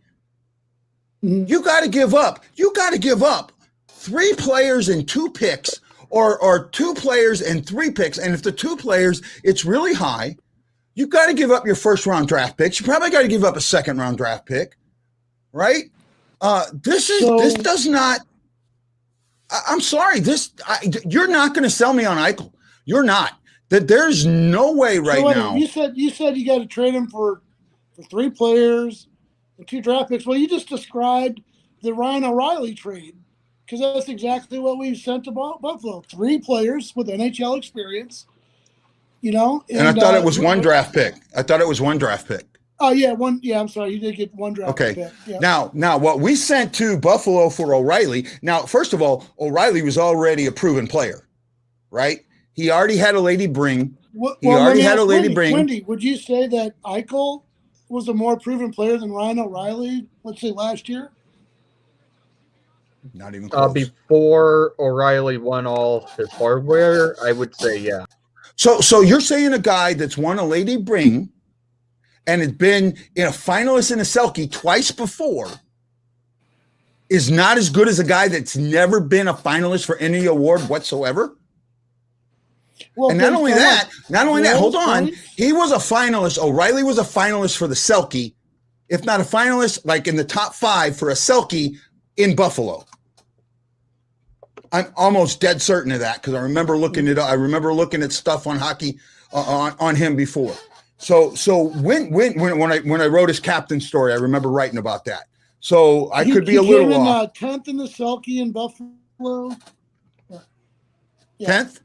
You got to give up. You got to give up 3 players and 2 picks or 2 players and 3 picks. And if the 2 players, it's really high, you got to give up your first round draft picks. You probably got to give up a second round draft pick, right? This does not, I'm sorry, you're not going to sell me on Eichel. You're not. That there's no way now. You said you got to trade him for 3 players and 2 draft picks. Well, you just described the Ryan O'Reilly trade, because that's exactly what we've sent to Buffalo. 3 players with NHL experience, you know. And I thought it was 1 draft pick. Oh yeah, 1. Yeah, I'm sorry, you did get 1 draft pick. Yeah. Now, what we sent to Buffalo for O'Reilly. Now, first of all, O'Reilly was already a proven player, right? He already had a lady bring. Wendy, would you say that Eichel was a more proven player than Ryan O'Reilly, let's say last year? Not even close. Before O'Reilly won all his hardware, I would say yeah. So you're saying a guy that's won a lady bring and has been in a finalist in a Selke twice before is not as good as a guy that's never been a finalist for any award whatsoever? Well, and not only that, hold on. He was a finalist. O'Reilly was a finalist for the Selke, if not a finalist, like in the top 5 for a Selke in Buffalo. I'm almost dead certain of that because I remember looking it up. I remember looking at stuff on hockey on him before. So when I wrote his captain story, I remember writing about that. So I could be a little off. 10th in the Selke in Buffalo. 10th.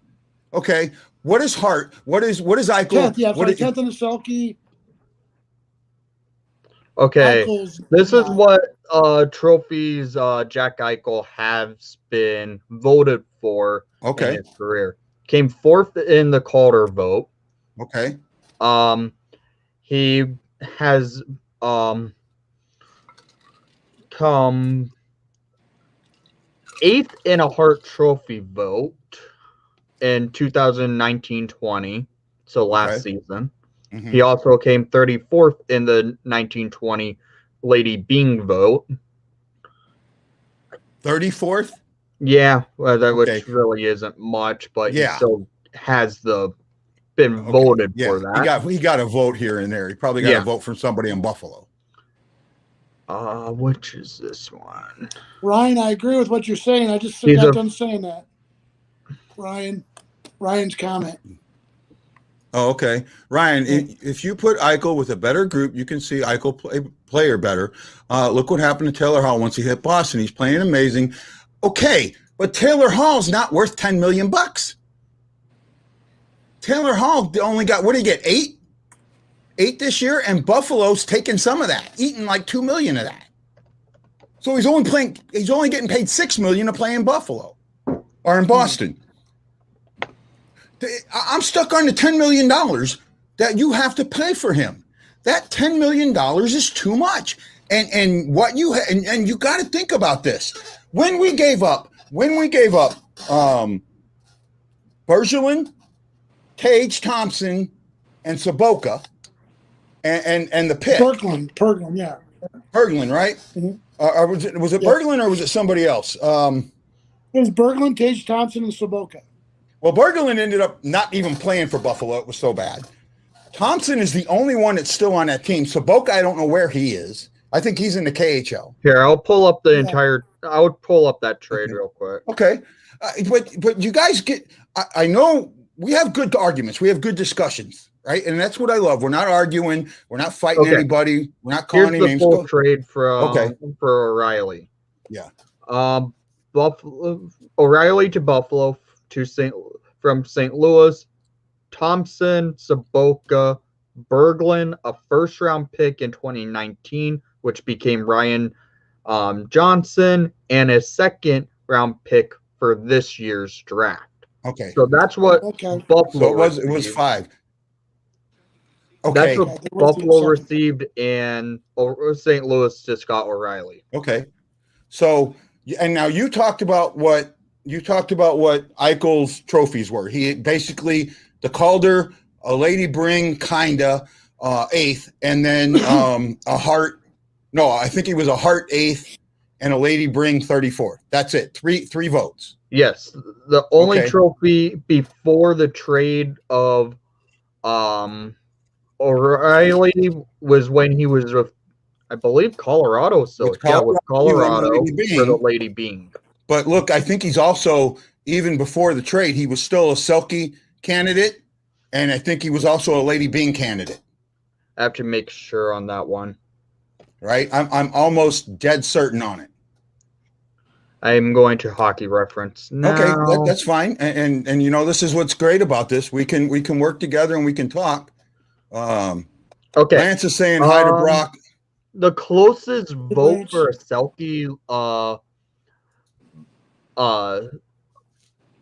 Okay. What is Hart? What is Eichel? 10th, yeah, 10th in the Selke. Okay. This is what trophies Jack Eichel has been voted for in his career. Came 4th in the Calder vote. Okay. He has come 8th in a Hart Trophy vote in 2019-20, so last season. Mm-hmm. He also came 34th in the 1920 Lady Byng vote. 34th? Yeah, which really isn't much, but he still has been voted for that. He got a vote here and there. He probably got a vote from somebody in Buffalo. Which is this one? Ryan, I agree with what you're saying. I just got done saying that. Ryan's comment. Oh, okay. Ryan, if you put Eichel with a better group, you can see Eichel player better. Look what happened to Taylor Hall once he hit Boston. He's playing amazing. Okay, but Taylor Hall's not worth $10 million. Taylor Hall only got, what did he get, 8? 8 this year, and Buffalo's taking some of that, eating like $2 million of that. So he's only getting paid $6 million to play in Buffalo or in Boston. I'm stuck on the $10 million that you have to pay for him. That $10 million is too much. And what you and you got to think about this. When we gave up, Bergevin, Tage Thompson, and Sobotka, and the pick. Berglund, yeah. Berglund, right? Mm-hmm. Was it Berglund or was it somebody else? It was Berglund, Tage Thompson, and Sobotka. Well, Berglund ended up not even playing for Buffalo. It was so bad. Thompson is the only one that's still on that team. Sobotka, I don't know where he is. I think he's in the KHL. Here, I'll pull up the entire. I would pull up that trade real quick. Okay, but you guys get. I know we have good arguments. We have good discussions, right? And that's what I love. We're not arguing. We're not fighting anybody. We're not calling any names. Here's the full trade for O'Reilly. Yeah. Buffalo, O'Reilly to Buffalo from St. Louis. Thompson, Sobotka, Berglund, a first-round pick in 2019, which became Ryan Johnson, and a second-round pick for this year's draft. Okay. So that's what Buffalo. So it was 5. Okay. That's what Buffalo received, and St. Louis just got O'Reilly. Okay. So, and now you talked about what Eichel's trophies were. He basically the Calder, a Lady Bring, kinda 8th, and then a Hart. No, I think he was a Hart 8th and a Lady Bring 34th. That's it. Three votes. Yes, the only trophy before the trade of O'Reilly was when he was with, I believe, Colorado. So with Colorado for the Lady Byng. But look, I think he's also, even before the trade, he was still a Selke candidate, and I think he was also a Lady Byng candidate. I have to make sure on that one. Right? I'm almost dead certain on it. I'm going to Hockey Reference now. Okay, that's fine. And you know, this is what's great about this. We can work together and we can talk. Okay. Lance is saying hi to Brock. The closest vote for a Selke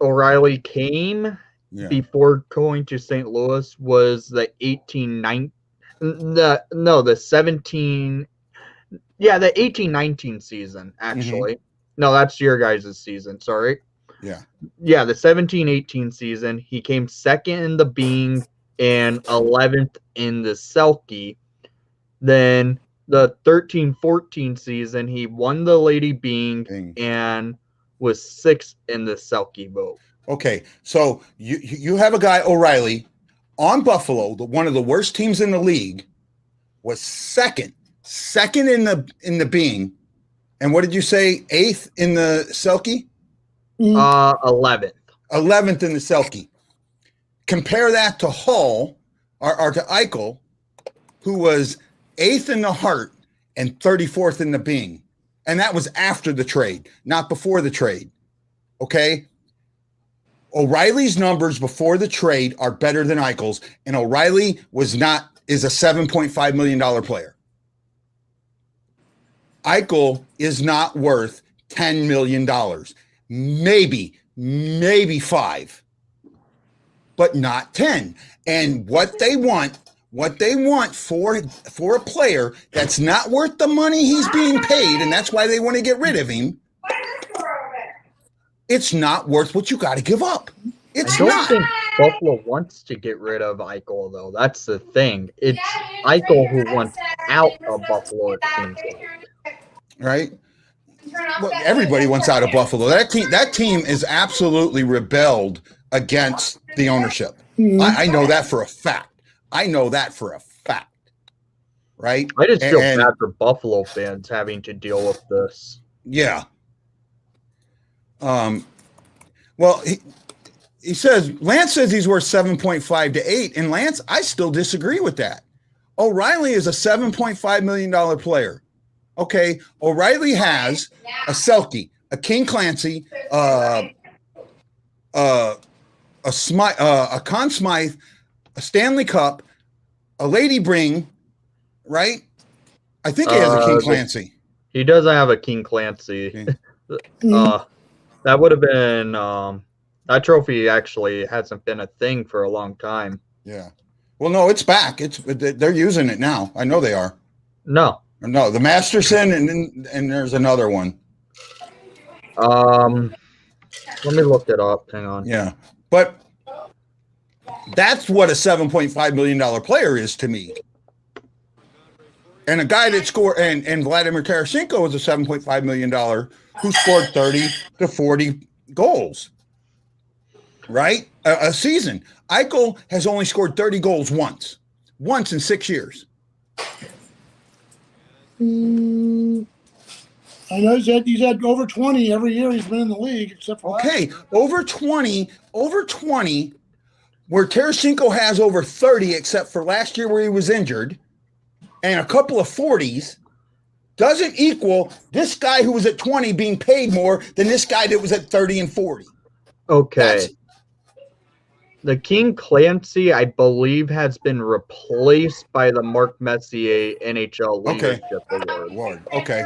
O'Reilly came before going to St. Louis was the 18-19 season, actually. Mm-hmm. No, that's your guys' season, sorry. Yeah. Yeah, the 17-18 season. He came second in the Byng and 11th in the Selke. Then the 13-14 season, he won the Lady Byng and was 6th in the Selke vote. Okay, so you have a guy, O'Reilly, on Buffalo, one of the worst teams in the league, was second in the Byng. And what did you say? 8th in the Selke? 11th. 11th in the Selke. Compare that to Hull or to Eichel, who was 8th in the Hart and 34th in the Byng. And that was after the trade, not before the trade. Okay? O'Reilly's numbers before the trade are better than Eichel's, and O'Reilly is a $7.5 million player. Eichel is not worth $10 million. Maybe 5, but not 10. And what they want for a player that's not worth the money he's being paid, and that's why they want to get rid of him. It's not worth what you got to give up. It's not. I don't think Buffalo wants to get rid of Eichel, though. That's the thing. It's Eichel who wants out of Buffalo, it seems like. Right? Well, everybody wants out of Buffalo. That team is absolutely rebelled against the ownership. Mm-hmm. I know that for a fact. Right? I just feel bad for Buffalo fans having to deal with this. Yeah. Well, he says, Lance says he's worth 7.5 to 8. And Lance, I still disagree with that. O'Reilly is a $7.5 million player. Okay. O'Reilly has a Selke, a King Clancy, a Conn Smythe, a Stanley Cup, a Lady Bring, right? I think he has a King Clancy. He doesn't have a King Clancy. Okay. That would have been that trophy actually hasn't been a thing for a long time. Yeah. Well, no, it's back. They're using it now. I know they are. No, the Masterson and there's another one. Let me look it up. Hang on. Yeah, but that's what a $7.5 million player is to me. And a guy that scored, and Vladimir Tarasenko is a $7.5 million who scored 30 to 40 goals, right? A season. Eichel has only scored 30 goals once in 6 years. I know he's had over 20 every year he's been in the league, except for over 20, where Tarasenko has over 30, except for last year where he was injured, and a couple of 40s, doesn't equal this guy who was at 20 being paid more than this guy that was at 30 and 40. Okay. The King Clancy, I believe, has been replaced by the Mark Messier NHL Leadership Award. Okay.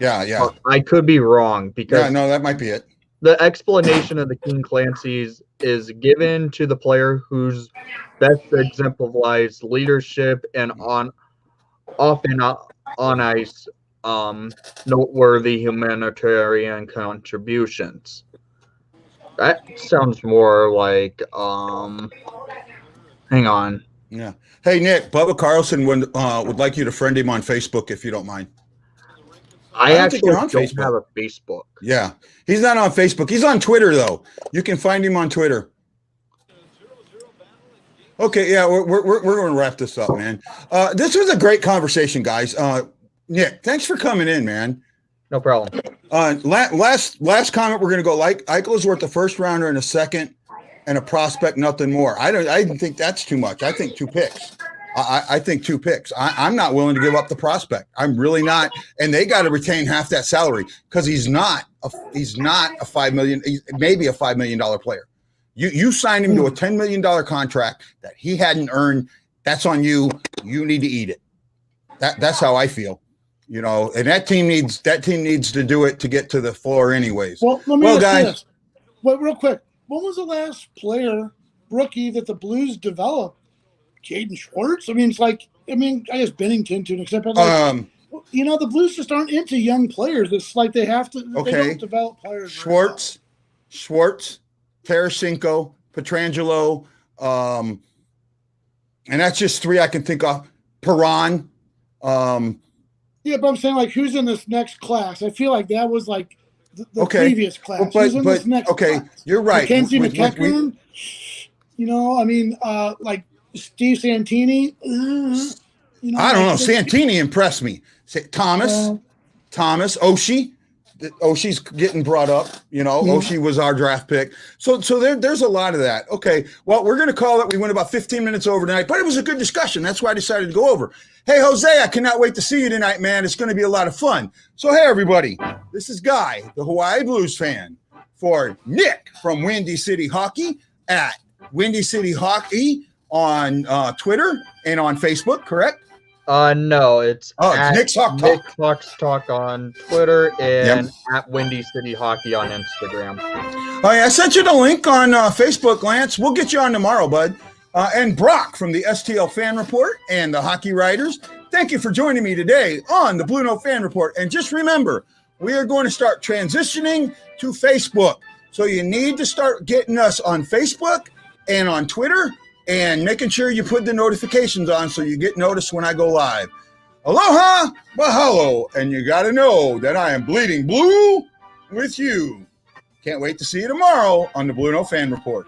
Yeah. I could be wrong because that might be it. The explanation of the King Clancy's is given to the player who's best exemplifies leadership and often on ice noteworthy humanitarian contributions. That sounds more like hang on. Yeah. Hey Nick, Bubba Carlson would like you to friend him on Facebook if you don't mind. I actually don't have a Facebook. Yeah. He's not on Facebook. He's on Twitter though. You can find him on Twitter. Okay, yeah, we're going to wrap this up, man. This was a great conversation, guys. Nick, thanks for coming in, man. No problem. Last comment, we're going to go like Eichel is worth a first rounder and a second and a prospect, nothing more. I didn't think that's too much. I think 2 picks. I think 2 picks. I'm not willing to give up the prospect. I'm really not. And they got to retain half that salary because he's not a $5 million, maybe a $5 million player. You signed him to a $10 million contract that he hadn't earned. That's on you. You need to eat it. That's how I feel. You know, and that team needs to do it to get to the floor anyways. Well, let me ask guys. This. Well, real quick, when was the last rookie that the Blues developed? Jaden Schwartz? I mean, I guess Bennington to an extent. But the Blues just aren't into young players. It's like they have to. Okay. They don't develop players. Schwartz, Tarasenko, Pietrangelo, and that's just 3 I can think of. Perron. Yeah, but I'm saying who's in this next class? I feel like that was the previous class. Who's in this next class? You're right. Mackenzie McEachern. Steve Santini. I don't know. Santini impressed me. Thomas, Oshie. Oshie's getting brought up. Oshie was our draft pick. So there's a lot of that. Okay, well, we're going to call it. We went about 15 minutes over tonight, but it was a good discussion. That's why I decided to go over. Hey, Jose, I cannot wait to see you tonight, man. It's going to be a lot of fun. So, hey, everybody, this is Guy, the Hawaii Blues fan, for Nick from Windy City Hockey at Windy City Hockey on Twitter and on Facebook, correct? No, it's Nick's Hawk Talk. Nick Hawks Talk on Twitter and at Windy City Hockey on Instagram. Oh, yeah, I sent you the link on Facebook, Lance. We'll get you on tomorrow, bud. And Brock from the STL Fan Report and the Hockey Writers, thank you for joining me today on the Blue Note Fan Report. And just remember, we are going to start transitioning to Facebook. So you need to start getting us on Facebook and on Twitter and making sure you put the notifications on so you get noticed when I go live. Aloha, mahalo, and you got to know that I am bleeding blue with you. Can't wait to see you tomorrow on the Blue Note Fan Report.